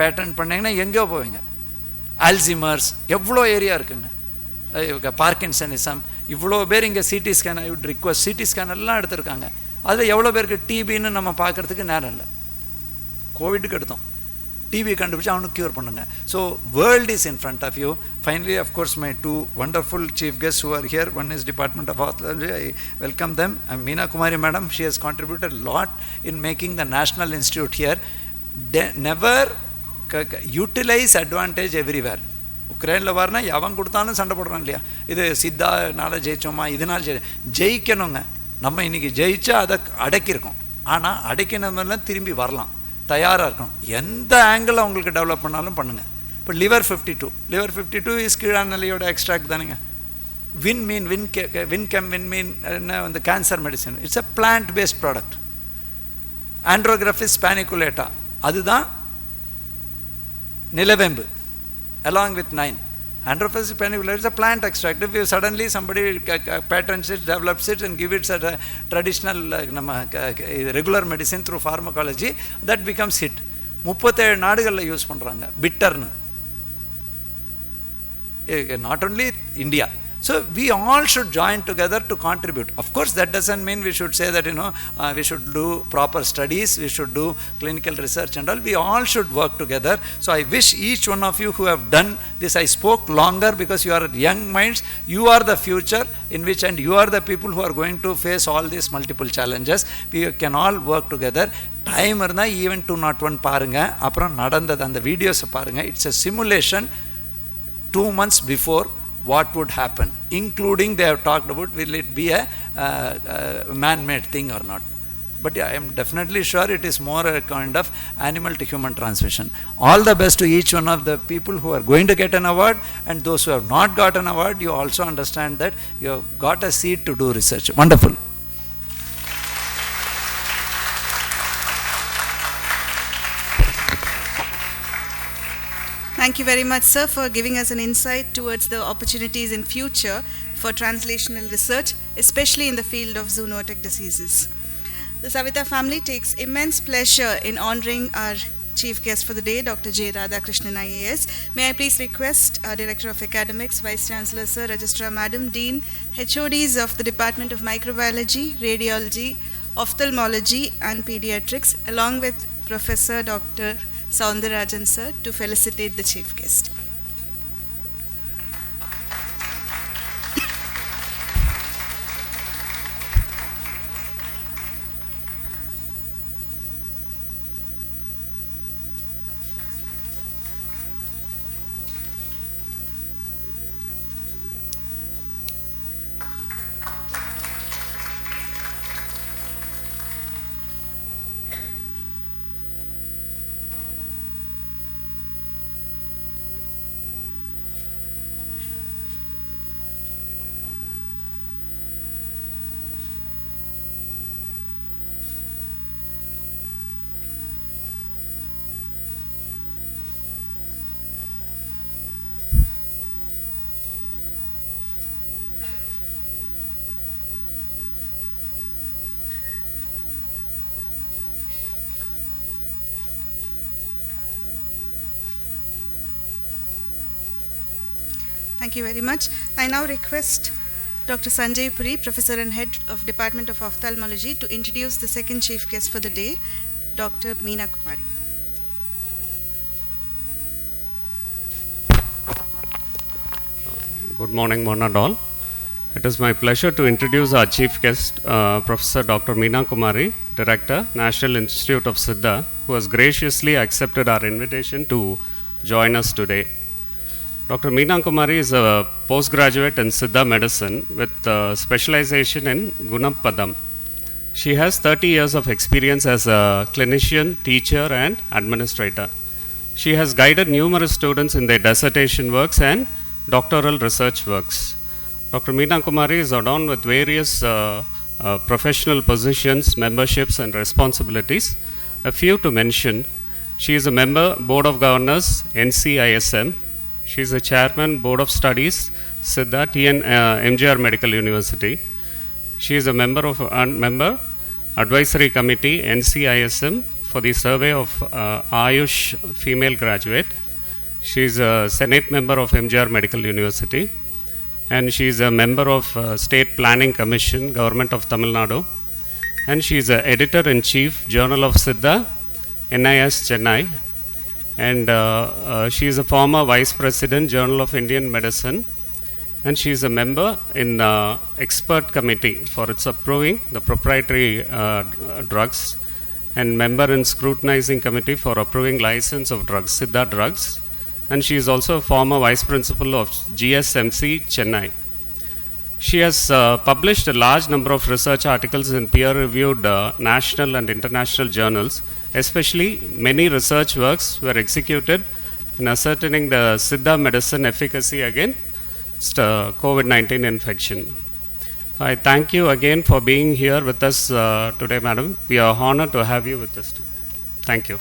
Speaker 1: patent பண்ணீங்கன்னா எங்கேயோ போவீங்க. அல்சிமர்ஸ் எவ்வளோ ஏரியா இருக்குங்க, பார்க்கின்சனிசம் இவ்வளோ பேர் இங்கே CT scan. I would request, CT scan எல்லாம் எடுத்திருக்காங்க. அதில் எவ்வளோ பேருக்கு டிபின்னு நம்ம பார்க்குறதுக்கு நேரம் இல்லை. கோவிட்டுக்கு எடுத்தோம், டிவி கண்டுபிடிச்சி அவனுக்கு க்யூர் பண்ணுங்க. So world is in front of you. Finally of course my 2 wonderful chief guests who are here. One is Department of Pathology. I welcome them. Meena Kumari madam, she has contributed a lot in making the National Institute here. Never utilize advantage everywhere. உக்ரைனில் வரனா எவன் கொடுத்தாலும் சண்டை போடுறான் இல்லையா, இது சித்தானால ஜெயிச்சோமா, இதனால் ஜெயிக்கணுங்க. நம்ம இன்றைக்கி ஜெயிச்சா அதை அடக்கியிருக்கோம். ஆனால் அடக்கினமெல்லாம் திரும்பி வரலாம், தயாராக இருக்கணும். எந்த ஆங்கிளில் அவங்களுக்கு டெவலப் பண்ணாலும் பண்ணுங்கள். இப்போ லிவர் 52 இஸ் கீழாநெல்லியோட எக்ஸ்ட்ராக்ட் தானுங்க. வின் மீன் என்ன வந்து cancer medicine, it's a plant based product. Andrographis paniculata, அதுதான் நிலவேம்பு. along with 9. Androphysis panniculata is a plant extract. If you suddenly somebody patents it, develops it, and give it as a traditional regular medicine through pharmacology, that becomes hit. 37 நாடுகளில் use பண்ணுறாங்க பிட்டர்னு. Not only India. So we all should join together to contribute. Of course, that doesn't mean we should say that we should do proper studies, we should do clinical research and all. We all should work together. So I wish each one of you who have done this, I spoke longer because you are young minds, you are the future in which, and you are the people who are going to face all these multiple challenges. We can all work together. Time இருந்தா even 201 பாருங்க, அப்புறம் நடந்தது அந்த வீடியோஸை பாருங்க. It's a simulation 2 months before what would happen, including they have talked about will it be a man-made thing or not. But yeah, I am definitely sure it is more a kind of animal to human transmission. All the best to each one of the people who are going to get an award, and those who have not got an award, you also understand that you have got a seat to do research. Wonderful.
Speaker 16: Thank you very much, sir, for giving us an insight towards the opportunities in future for translational research, especially in the field of zoonotic diseases. The Savita family takes immense pleasure in honoring our chief guest for the day, Dr. J. Radhakrishnan, IAS. May I please request our Director of Academics, Vice Chancellor, Sir, Registrar, Madam, Dean, HODs of the Department of Microbiology, Radiology, Ophthalmology and Pediatrics, along with Professor Dr. Soundarajan sir, to felicitate the chief guest. Thank you very much. I now request Dr. Sanjay Puri, Professor and Head of Department of Ophthalmology, to introduce the second chief guest for the day, Dr. Meena Kumari.
Speaker 2: Good morning, one and all. It is my pleasure to introduce our chief guest, Professor Dr. Meena Kumari, Director, National Institute of Siddha, who has graciously accepted our invitation to join us today. Dr. Meena Kumari is a postgraduate in Siddha medicine with specialization in Gunapadam. She has 30 years of experience as a clinician, teacher and administrator. She has guided numerous students in their dissertation works and doctoral research works. Dr. Meena Kumari is adorned with various professional positions, memberships and responsibilities. A few to mention: she is a member, Board of Governors, NCISM. She is a chairman, Board of Studies, Siddha, MGR Medical University. She is a member of Advisory Committee, NCISM, for the survey of Ayush female graduate. She is a Senate member of MGR Medical University. And she is a member of State Planning Commission, Government of Tamil Nadu. And she is the Editor-in-Chief, Journal of Siddha, NIS Chennai. And she is a former Vice President, Journal of Indian Medicine. And she is a member in expert committee for its approving the proprietary drugs, and member in scrutinizing committee for approving license of drugs, Siddha drugs. And she is also a former vice principal of GSMC Chennai. She has published a large number of research articles in peer-reviewed national and international journals. Especially, many research works were executed in ascertaining the Siddha medicine efficacy against COVID-19 infection. I thank you again for being here with us today, madam. We are honored to have you with us today. Thank you.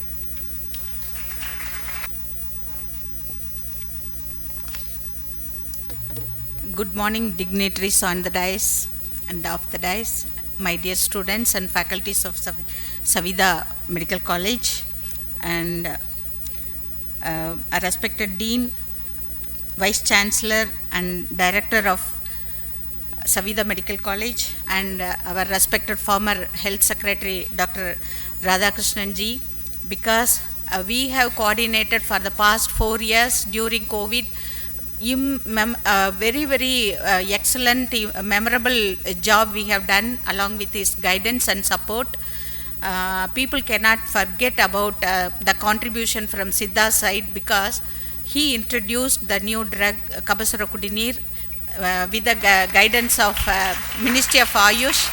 Speaker 3: Good morning, dignitaries on the dais and off the dais, my dear students and faculties of Savida Medical College, and a respected Dean, Vice Chancellor and Director of Savida Medical College, and our respected former Health Secretary Dr. Radhakrishnan ji, because we have coordinated for the past 4 years during COVID. Very excellent, memorable job we have done along with his guidance and support. People cannot forget about the contribution from Siddha's side, because he introduced the new drug Kabasura Kudineer with the guidance of Ministry of Ayush.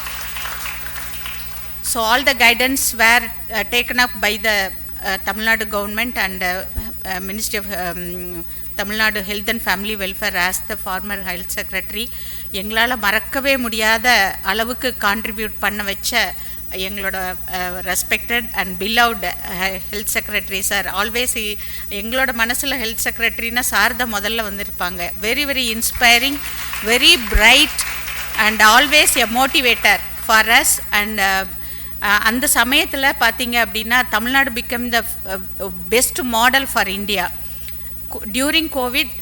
Speaker 3: So all the guidance were taken up by the Tamil Nadu government and Ministry of Tamil Nadu Health and Family Welfare. As the former Health Secretary, எங்களால் மறக்கவே முடியாத அளவுக்கு contribute பண்ண வச்ச எங்களோட respected and beloved health secretary sir. Always எங்களோட மனசில் health செக்ரட்டரினா சார் தான் முதல்ல வந்திருப்பாங்க. Very inspiring, very bright and always a motivator for us. And அந்த சமயத்தில் பார்த்தீங்க அப்படின்னா Tamil Nadu become the best model for India. During COVID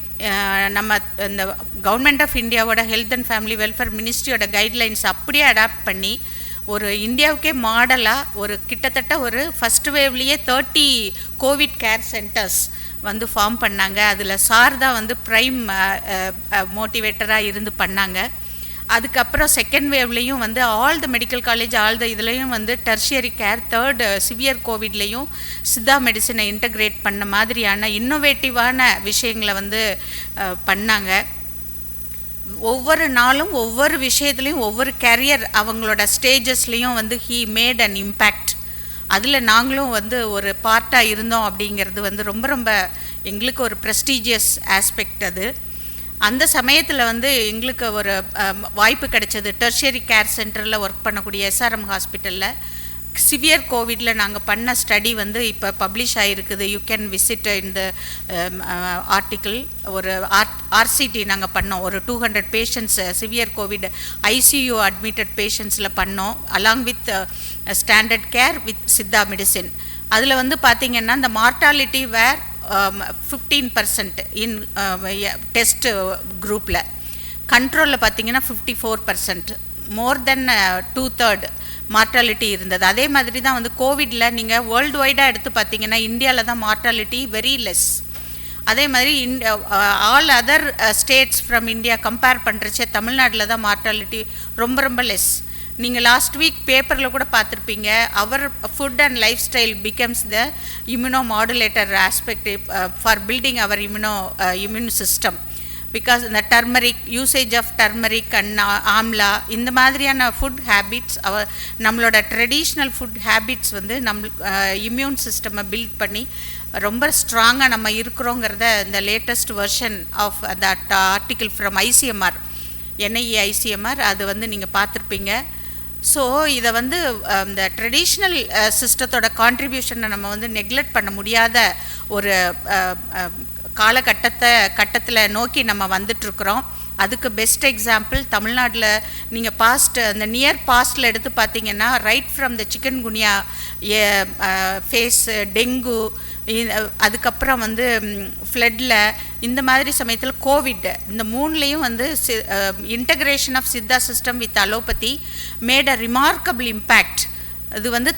Speaker 3: நம்ம இந்த கவர்மெண்ட் ஆஃப் இந்தியாவோட ஹெல்த் அண்ட் ஃபேமிலி வெல்ஃபேர் மினிஸ்ட்ரியோட கைட்லைன்ஸ் அப்படியே அடாப்ட் பண்ணி ஒரு இந்தியாவுக்கே மாடலாக ஒரு கிட்டத்தட்ட ஒரு ஃபஸ்ட் வேவ்லேயே 30 கோவிட் கேர் சென்டர்ஸ் வந்து ஃபார்ம் பண்ணாங்க. அதில் சார் தான் வந்து ப்ரைம் மோட்டிவேட்டராக இருந்து பண்ணாங்க. அதுக்கப்புறம் செகண்ட் வேவ்லேயும் வந்து all the medical college all the இதுலேயும் வந்து டெர்ஷியரி கேர், தேர்ட் சிவியர் கோவிட்லேயும் சித்தா மெடிசனை இன்டகிரேட் பண்ண மாதிரியான இன்னோவேட்டிவான விஷயங்களை வந்து பண்ணாங்க. ஒவ்வொரு நாளும் ஒவ்வொரு விஷயத்துலையும் ஒவ்வொரு கேரியர் அவங்களோட ஸ்டேஜஸ்லேயும் வந்து ஹீ மேட் அன் இம்பேக்ட். அதில் நாங்களும் வந்து ஒரு பார்ட்டாக இருந்தோம் அப்படிங்கிறது வந்து ரொம்ப எங்களுக்கு ஒரு ப்ரெஸ்டீஜியஸ் ஆஸ்பெக்ட் அது. அந்த சமயத்தில் வந்து எங்களுக்கு ஒரு வாய்ப்பு கிடைச்சது. டெர்ஷியரி கேர் சென்டரில் ஒர்க் பண்ணக்கூடிய SRM ஹாஸ்பிட்டலில் சிவியர் கோவிடில் நாங்கள் பண்ண ஸ்டடி வந்து இப்போ பப்ளிஷ் ஆகிருக்குது. யூ கேன் விசிட் இந்த ஆர்டிக்கிள். ஒரு RCT நாங்கள் பண்ணோம். ஒரு 200 patients severe COVID ICU admitted பேஷண்ட்ஸில் பண்ணோம், along with standard care with Siddha medicine. அதில் வந்து பார்த்திங்கன்னா இந்த மார்டாலிட்டி வேர் 15% இன் டெஸ்ட் குரூப்பில், கண்ட்ரோலில் பார்த்திங்கன்னா 54%, மோர் தென் 2/3 மார்டாலிட்டி இருந்தது. அதே மாதிரி தான் வந்து கோவிடில் நீங்கள் வேர்ல்டு வைடாக எடுத்து பார்த்தீங்கன்னா இந்தியாவில் தான் மார்டாலிட்டி வெரி லெஸ். அதே மாதிரி all other states from India compare பண்ணுறச்சே தமிழ்நாட்டில் தான் மார்டாலிட்டி ரொம்ப லெஸ். நீங்கள் லாஸ்ட் வீக் பேப்பரில் கூட பார்த்துருப்பீங்க, our food and lifestyle becomes the immunomodulator aspect for building our immune system. Because இந்த turmeric usage of turmeric and amla இந்த மாதிரியான ஃபுட் ஹேபிட்ஸ் நம்மளோட ட்ரெடிஷ்னல் ஃபுட் ஹேபிட்ஸ் வந்து இம்யூன் சிஸ்டமை பில்ட் பண்ணி ரொம்ப ஸ்ட்ராங்காக நம்ம இருக்கிறோங்கிறத இந்த லேட்டஸ்ட் வெர்ஷன் ஆஃப் அந்த article from ICMR, NIE ICMR, அது வந்து நீங்கள் பார்த்துருப்பீங்க. ஸோ இதை வந்து இந்த ட்ரெடிஷ்னல் சிஸ்டத்தோட கான்ட்ரிபியூஷனை நம்ம வந்து நெக்லெக்ட் பண்ண முடியாத ஒரு கட்டத்தில் நோக்கி நம்ம வந்துட்டுருக்குறோம். அதுக்கு பெஸ்ட் எக்ஸாம்பிள் தமிழ்நாட்டில் நீங்கள் அந்த நியர் பாஸ்டில் எடுத்து பார்த்தீங்கன்னா right from the chikungunya phase, dengue, அதுக்கப்புறம் வந்து ஃப்ளட்டில், இந்த மாதிரி சமயத்தில் கோவிட், இந்த 3லேயும் வந்து integration of Siddha system with allopathy made a remarkable impact. இது வந்து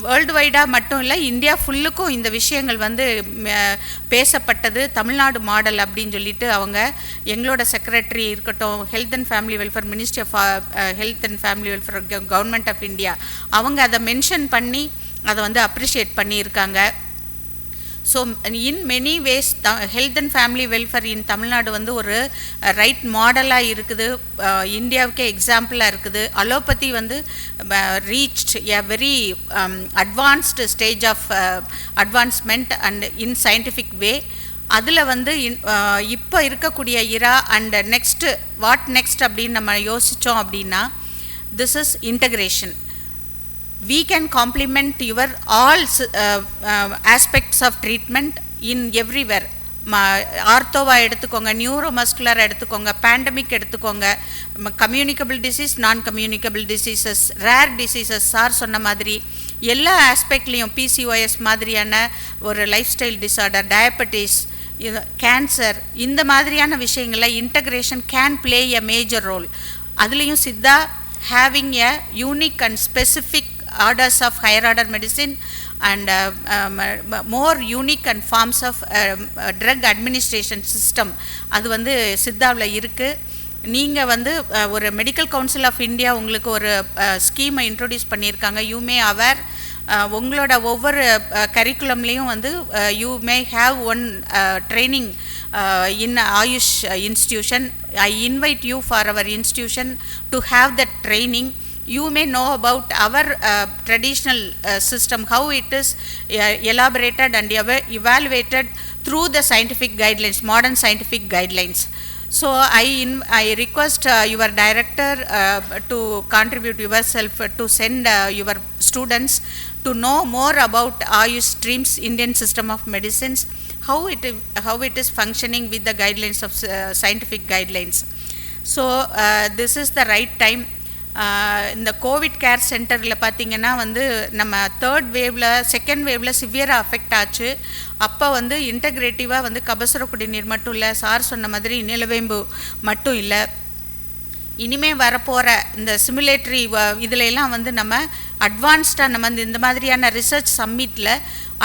Speaker 3: வேர்ல்டு வைடாக மட்டும் இல்லை, இந்தியா ஃபுல்லுக்கும் இந்த விஷயங்கள் வந்து பேசப்பட்டது. தமிழ்நாடு மாடல் அப்படின்னு சொல்லிட்டு அவங்க எங்களோட செக்ரட்டரி இருக்கட்டும், health and family welfare ministry of health and family welfare government of India அவங்க அதை மென்ஷன் பண்ணி அதை வந்து அப்ரிஷியேட் பண்ணியிருக்காங்க. So in many ways health and family welfare in Tamil Nadu வந்து ஒரு ரைட் மாடலாக இருக்குது, இந்தியாவுக்கே எக்ஸாம்பிளாக இருக்குது. அலோபதி வந்து reached a very advanced stage of advancement and in scientific way. அதில் வந்து இப்போ இருக்கக்கூடிய இரா அண்ட் வாட் நெக்ஸ்ட் அப்படின்னு நம்ம யோசித்தோம் அப்படின்னா, this is integration. We can complement your all aspects of treatment in everywhere. ஆர்த்தோவா எடுத்துக்கோங்க, நியூரோமஸ்குலர் எடுத்துக்கோங்க, பேண்டமிக் எடுத்துக்கோங்க, communicable disease, non communicable diseases, rare diseases sir சொன்ன மாதிரி எல்லா ஆஸ்பெக்ட்லேயும் PCOS மாதிரியான ஒரு life style disorder, diabetes, cancer, இந்த மாதிரியான விஷயங்களில் integration can play a major role. அதுலேயும் Siddha having a unique and specific orders of higher order medicine and more unique and forms of drug administration system அது வந்து சித்தாவில் இருக்குது. நீங்கள் வந்து ஒரு மெடிக்கல் கவுன்சில் ஆஃப் இந்தியா உங்களுக்கு ஒரு ஸ்கீமை இன்ட்ரொடியூஸ் பண்ணியிருக்காங்க. யூ மே அவேர் உங்களோட ஒவ்வொரு கரிக்குலம்லேயும் வந்து you may have one training in AYUSH institution. I invite you for our institution to have that training. You may know about our traditional system, how it is elaborated and evaluated through the scientific guidelines, modern scientific guidelines. So I request your director to contribute yourself to send your students to know more about Ayush Streams Indian system of medicines, how it is functioning with the guidelines of scientific guidelines. So this is the right time. இந்த Covid care சென்டரில் பார்த்திங்கன்னா வந்து நம்ம second வேவில் சிவியராக affect ஆச்சு. அப்போ வந்து இன்டகிரேட்டிவாக வந்து கபசுர குடிநீர் மட்டும் இல்லை, சார் சொன்ன மாதிரி நிலவேம்பு மட்டும் இல்லை, இனிமேல் வரப்போகிற இந்த சிமுலேட்டரி இதிலெல்லாம் வந்து நம்ம அட்வான்ஸ்டாக நம்ம இந்த மாதிரியான ரிசர்ச் சம்மிட்டில்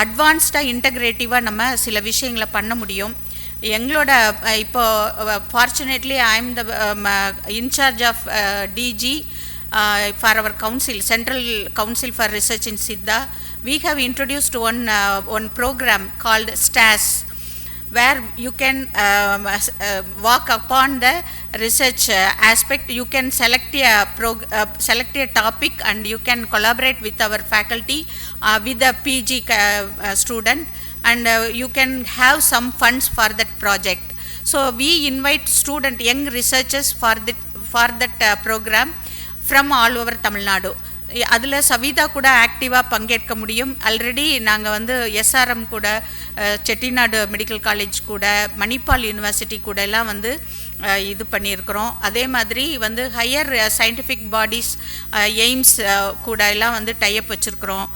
Speaker 3: அட்வான்ஸ்டாக இன்டகிரேட்டிவாக நம்ம சில விஷயங்களை பண்ண முடியும். எங்களோட இப்போ fortunately I am the incharge of DG for our council, central council for research in Siddha. We have introduced one program called STAS, where you can walk upon the research aspect. You can select a topic and you can collaborate with our faculty, with the PG student, and you can have some funds for that project. So we invite young researchers for that program from all over Tamil Nadu. அதில் சவிதா கூட ஆக்டிவாக பங்கேற்க முடியும். Already நாங்கள் வந்து SRM கூட, Chettinad medical college கூட, Manipal university கூட எல்லாம் வந்து இது பண்ணியிருக்கிறோம். அதே மாதிரி வந்து ஹையர் சயின்டிஃபிக் பாடிஸ், எய்ம்ஸ் கூட எல்லாம் வந்து டைப் வச்சுருக்கிறோம்.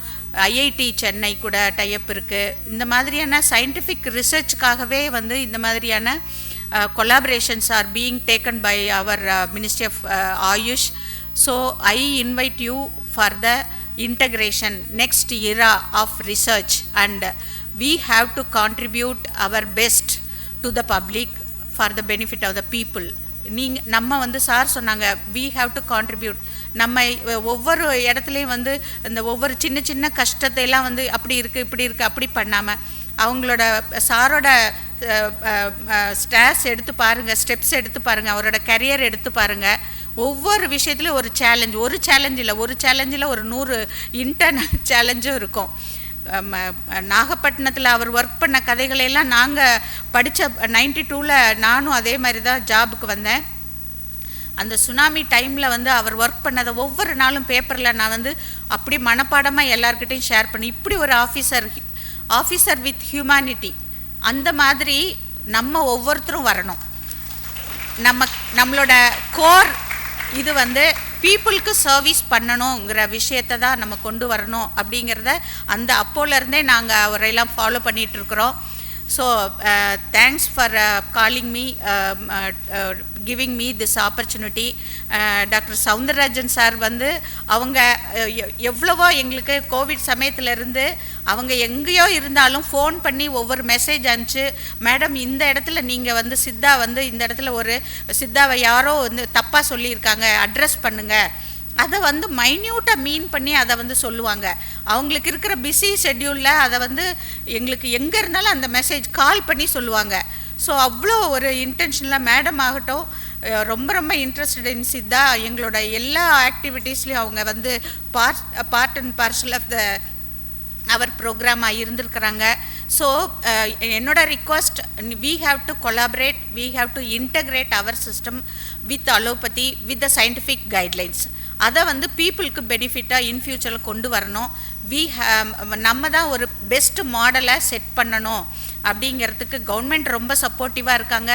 Speaker 3: IIT சென்னை கூட டைப் இருக்குது. இந்த மாதிரியான சயின்டிஃபிக் ரிசர்ச்சுக்காகவே வந்து இந்த மாதிரியான collaborations are being taken by our ministry of AYUSH. So I invite you for the integration next era of research, and we have to contribute our best to the public for the benefit of the people. நம்ம வந்து sir சொன்னாங்க we have to contribute. நம்ம ஒவ்வொரு இடத்துலையும் வந்து இந்த ஒவ்வொரு சின்ன சின்ன கஷ்டத்தையெல்லாம் வந்து அப்படி இருக்குது இப்படி இருக்குது அப்படி பண்ணாமல் அவங்களோட சாரோட ஸ்டெப்ஸ் எடுத்து பாருங்கள், அவரோட கரியர் எடுத்து பாருங்கள். ஒவ்வொரு விஷயத்துலையும் ஒரு சேலஞ்சில் ஒரு 100 இன்டர்னல் சேலஞ்சும் இருக்கும். நாகப்பட்டினத்தில் அவர் ஒர்க் பண்ண கதைகளையெல்லாம் நாங்கள் படித்த 92 நானும் அதே மாதிரி தான் ஜாபுக்கு வந்தேன். அந்த சுனாமி டைமில் வந்து அவர் ஒர்க் பண்ணதை ஒவ்வொரு நாளும் பேப்பரில் நான் வந்து அப்படி மனப்பாடமாக எல்லார்கிட்டையும் ஷேர் பண்ணி, இப்படி ஒரு ஆஃபீஸர் வித் ஹியூமனிட்டி, அந்த மாதிரி நம்ம ஒவ்வொருத்தரும் வரணும். நம்மளோட கோர் இது வந்து பீப்புளுக்கு சர்வீஸ் பண்ணணுங்கிற விஷயத்தை தான் நம்ம கொண்டு வரணும் அப்படிங்கிறத அந்த அப்போலேருந்தே நாங்கள் அவரையெல்லாம் ஃபாலோ பண்ணிகிட்ருக்குறோம். So thanks for calling me, giving me this opportunity. Doctor Soundararajan sir வந்து அவங்க எவ்வளவோ எங்களுக்கு கோவிட் சமயத்திலேருந்து அவங்க எங்கேயோ இருந்தாலும் ஃபோன் பண்ணி ஒவ்வொரு மெசேஜ் அனுப்பிச்சு, மேடம் இந்த இடத்துல நீங்கள் வந்து சித்தா வந்து இந்த இடத்துல ஒரு சித்தாவை யாரோ வந்து தப்பாக சொல்லியிருக்காங்க, அட்ரஸ் பண்ணுங்கள், அதை வந்து மைன்யூட்டாக மீன் பண்ணி அதை வந்து சொல்லுவாங்க. அவங்களுக்கு இருக்கிற பிஸி ஷெட்யூலில் அதை வந்து எங்களுக்கு எங்கே இருந்தாலும் அந்த மெசேஜ் கால் பண்ணி சொல்லுவாங்க. ஸோ அவ்வளோ ஒரு இன்டென்ஷனில் மேடம் ஆகட்டும் ரொம்ப ரொம்ப இன்ட்ரெஸ்டட் இன் சித்தா. எங்களோட எல்லா ஆக்டிவிட்டீஸ்லேயும் அவங்க வந்து part and parcel of the our ப்ரோக்ராமாக இருந்திருக்கிறாங்க. ஸோ என்னோட request, we have to collaborate, we have to integrate our system with allopathy, with the scientific guidelines. அதை வந்து பீப்புளுக்கு பெனிஃபிட்டாக இன் ஃபியூச்சரில் கொண்டு வரணும். நம்ம தான் ஒரு பெஸ்ட் மாடலை செட் பண்ணணும். அப்படிங்கிறதுக்கு கவர்மெண்ட் ரொம்ப சப்போர்ட்டிவாக இருக்காங்க.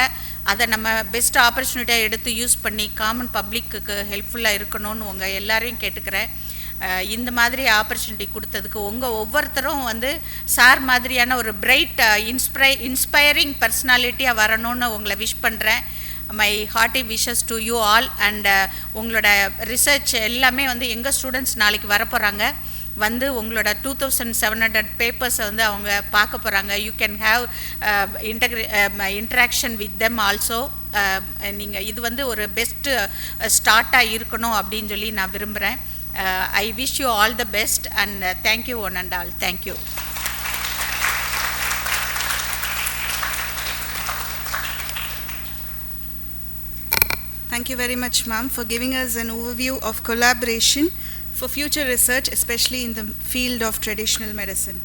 Speaker 3: அதை நம்ம பெஸ்ட் ஆப்பர்ச்சுனிட்டியாக எடுத்து யூஸ் பண்ணி காமன் பப்ளிக்கு ஹெல்ப்ஃபுல்லாக இருக்கணும்னு உங்கள் எல்லாரையும் கேட்டுக்கிறேன். இந்த மாதிரி ஆப்பர்ச்சுனிட்டி கொடுத்ததுக்கு ஒவ்வொருத்தரும் சார் மாதிரியான ஒரு பிரைட் இன்ஸ்பைரிங் பர்சனாலிட்டியாக வரணும்னு உங்களை விஷ் பண்ணுறேன். My hearty wishes to you all. And உங்களோட ரிசர்ச் எல்லாமே எங்கள் ஸ்டூடெண்ட்ஸ் நாளைக்கு வரப்போகிறாங்க. உங்களோட 2700 பேப்பர்ஸை அவங்க பார்க்க போகிறாங்க. You can have interaction with them also. நீங்கள் இது ஒரு பெஸ்ட்டு ஸ்டார்ட்டாக இருக்கணும் அப்படின்னு சொல்லி நான் விரும்புகிறேன். I wish you all the best and thank you one and all. Thank you.
Speaker 16: Thank you very much, ma'am, for giving us an overview of collaboration for future research, especially in the field of traditional medicine.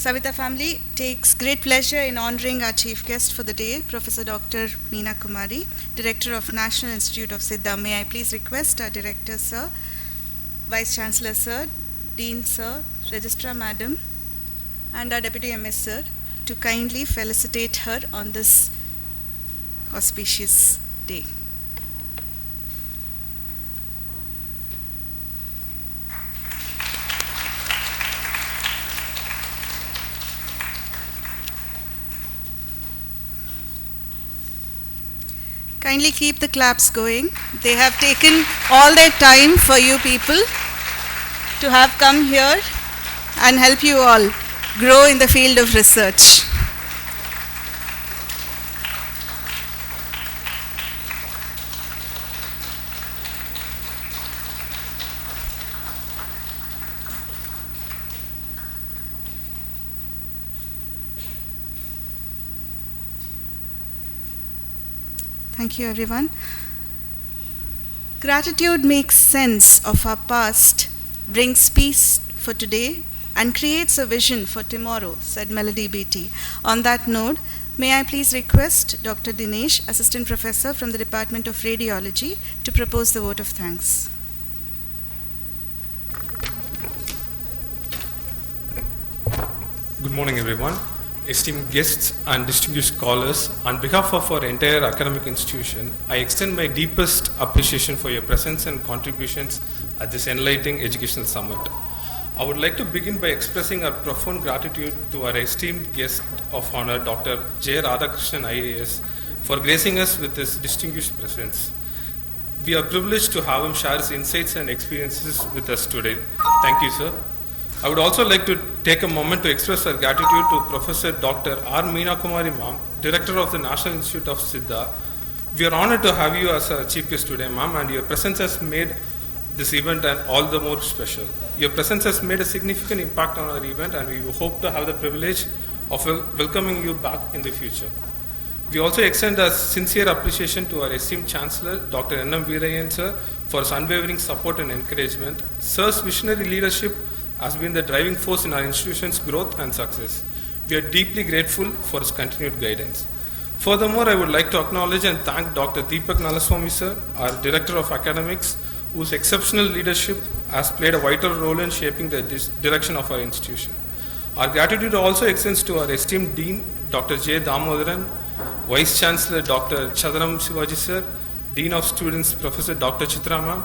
Speaker 16: Savita family takes great pleasure in honoring our chief guest for the day, Professor Dr. Meena Kumari, Director of National Institute of Siddha. May I please request our Director, Sir, Vice Chancellor Sir, Dean Sir, Registrar Madam, and our Deputy MS Sir to kindly felicitate her on this auspicious day. Kindly keep the claps going. They have taken all their time for you people to have come here and help you all grow in the field of research. Thank you, everyone. Gratitude makes sense of our past, brings peace for today, and creates a vision for tomorrow, said Melody Beatty. On that note, may I please request Dr. Dinesh, Assistant Professor from the Department of Radiology, to propose the vote of thanks.
Speaker 4: Good morning, everyone. Esteemed guests and distinguished scholars, on behalf of our entire academic institution, I extend my deepest appreciation for your presence and contributions at this enlightening educational summit. I would like to begin by expressing our profound gratitude to our esteemed guest of honor, Dr. J. Radhakrishnan IAS, for gracing us with his distinguished presence. We are privileged to have him share his insights and experiences with us today. Thank you, sir. I would also like to take a moment to express our gratitude to Professor Dr. R. Meena Kumari ma'am, Director of the National Institute of Siddha. We are honored to have you as a chief guest today, ma'am, and your presence has made this event and all the more special. Your presence has made a significant impact on our event, and we hope to have the privilege of welcoming you back in the future. We also extend a sincere appreciation to our esteemed Chancellor, Dr. N.M. Veerayan sir, for his unwavering support and encouragement. Sir's visionary leadership has been the driving force in our institution's growth and success. We are deeply grateful for his continued guidance. Furthermore, I would like to acknowledge and thank Dr. Deepak Nalaswamy sir, our Director of Academics, whose exceptional leadership has played a vital role in shaping the direction of our institution. Our gratitude also extends to our esteemed Dean, Dr. J. Damodaran, Vice Chancellor Dr. Chadaram Shivaji sir, Dean of Students Professor Dr. Chitra ma'am,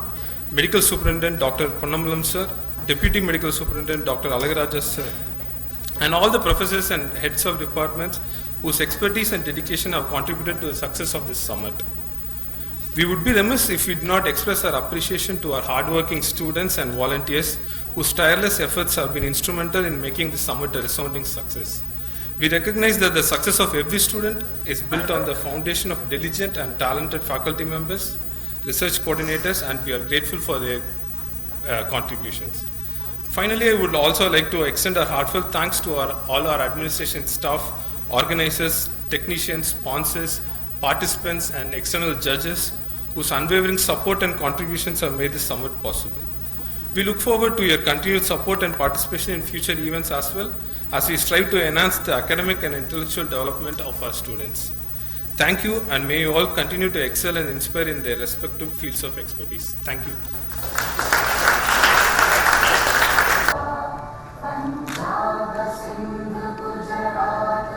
Speaker 4: Medical Superintendent Dr. Ponnambalam sir, Deputy Medical Superintendent Dr. Alagaraja sir, and all the professors and heads of departments whose expertise and dedication have contributed to the success of this summit. We would be remiss if we did not express our appreciation to our hardworking students and volunteers whose tireless efforts have been instrumental in making this summit a resounding success. We recognize that the success of every student is built on the foundation of diligent and talented faculty members, research coordinators, and we are grateful for their contributions. Finally, I would also like to extend our heartfelt thanks to all our administration staff, organizers, technicians, sponsors, participants, and external judges whose unwavering support and contributions have made this summit possible. We look forward to your continued support and participation in future events as well, as we strive to enhance the academic and intellectual development of our students. Thank you, and may you all continue to excel and inspire in their respective fields of expertise. Thank you.
Speaker 5: Sindhu Gujarat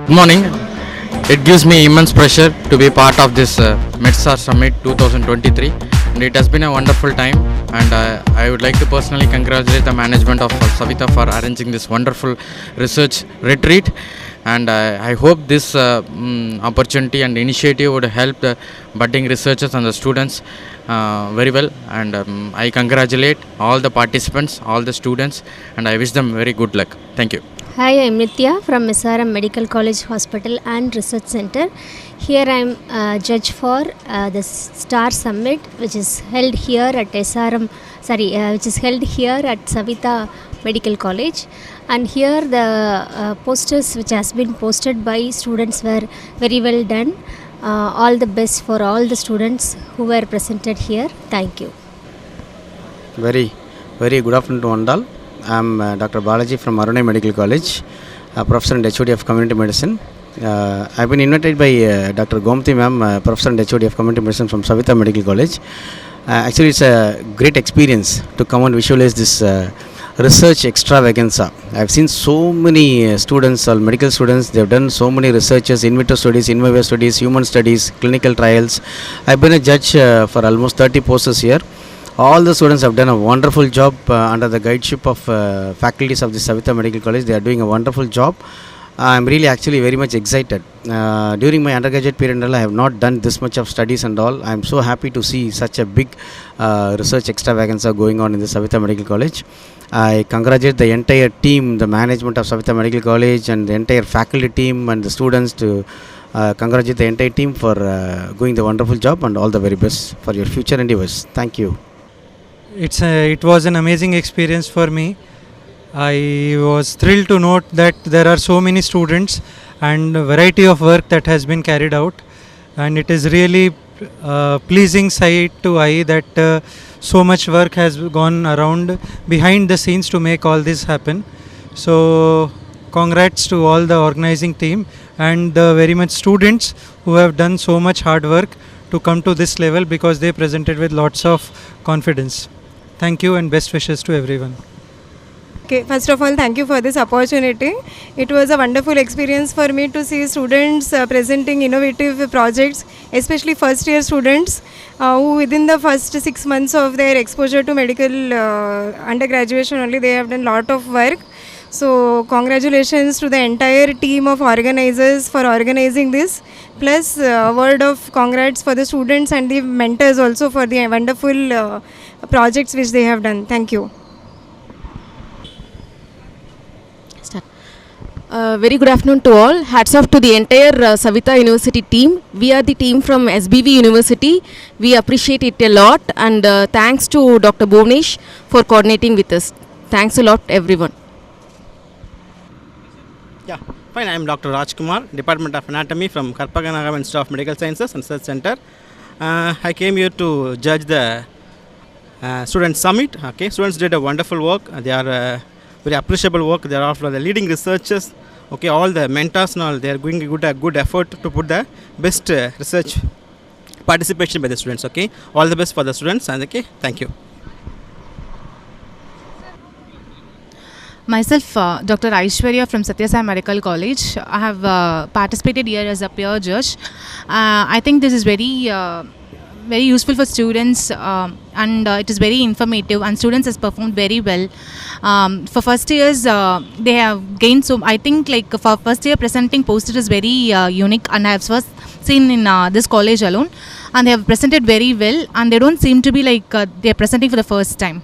Speaker 5: Good morning. It gives me immense pleasure to be part of this MedStar Summit 2023, and it has been a wonderful time, and I would like to personally congratulate the management of Savita for arranging this wonderful research retreat, and I hope this opportunity and initiative would help the budding researchers and the students very well, and I congratulate all the participants, all the students, and I wish them very good luck. Thank you.
Speaker 6: Hi, I'm Nitya from SRM Medical College Hospital and Research Center. Here I'm a judge for the STAR Summit, which is held here at which is held here at Savita Medical College. And here the posters which has been posted by students were very well done. All the best for all the students who were presented here. Thank you.
Speaker 23: Very good afternoon to Andal. I am Dr. Balaji from Arunai Medical College, Professor and HOD of Community Medicine. I have been invited by Dr. Gomti ma'am, Professor and HOD of Community Medicine from Savita Medical College. Actually, it's a great experience to come and visualize this research extravaganza. I have seen so many students, all medical students, they have done so many researches, in vitro studies, in vivo studies, human studies, clinical trials. I have been a judge for almost 30 posters here. All the students have done a wonderful job under the guideship of faculties of the Savita Medical College. They are doing a wonderful job. I am really actually very much excited. During my undergraduate period, I have not done this much of studies and all. I am so happy to see such a big research extravaganza going on in the Savita Medical College. I congratulate the entire team, the management of Savita Medical College and the entire faculty team and the students to congratulate the entire team for doing the wonderful job, and all the very best for your future endeavors. Thank you.
Speaker 24: It was an amazing experience for me. I was thrilled to note that there are so many students and a variety of work that has been carried out, and it is really pleasing sight to eye that so much work has gone around behind the scenes to make all this happen. So congrats to all the organizing team and the very much students who have done so much hard work to come to this level, because they presented with lots of confidence. Thank you and best wishes to everyone.
Speaker 25: Okay, first of all, thank you for this opportunity. It was a wonderful experience for me to see students presenting innovative projects, especially first year students who within the first 6 months of their exposure to medical undergraduation only, they have done lot of work. So congratulations to the entire team of organizers for organizing this, plus a word of congrats for the students and the mentors also for the wonderful projects which they have done. Thank you.
Speaker 26: Very good afternoon to all. Hats off to the entire Savita University team. We are the team from SBV University. We appreciate it a lot, and thanks to Dr. Bhuvnesh for coordinating with us. Thanks a lot everyone.
Speaker 27: Yeah, fine. I am Dr. Rajkumar, Department of Anatomy from Karpaganagam Institute of Medical Sciences and Research Center. I came here to judge the student summit. Okay, students did a wonderful work. They are very appreciable work. They are all the leading researchers. Okay, all the mentors and all, they are doing a good effort to put the best research participation by the students. Okay, all the best for the students, and okay, thank you.
Speaker 28: Myself, Dr. Aishwarya from Satya Sai Medical College. I have participated here as a peer judge. I think this is very useful for students, and it is very informative, and students has performed very well. For first years, they have gained so. I think like for first year presenting poster is very unique, and I have first seen in this college alone, and they have presented very well, and they don't seem to be like they are presenting for the first time.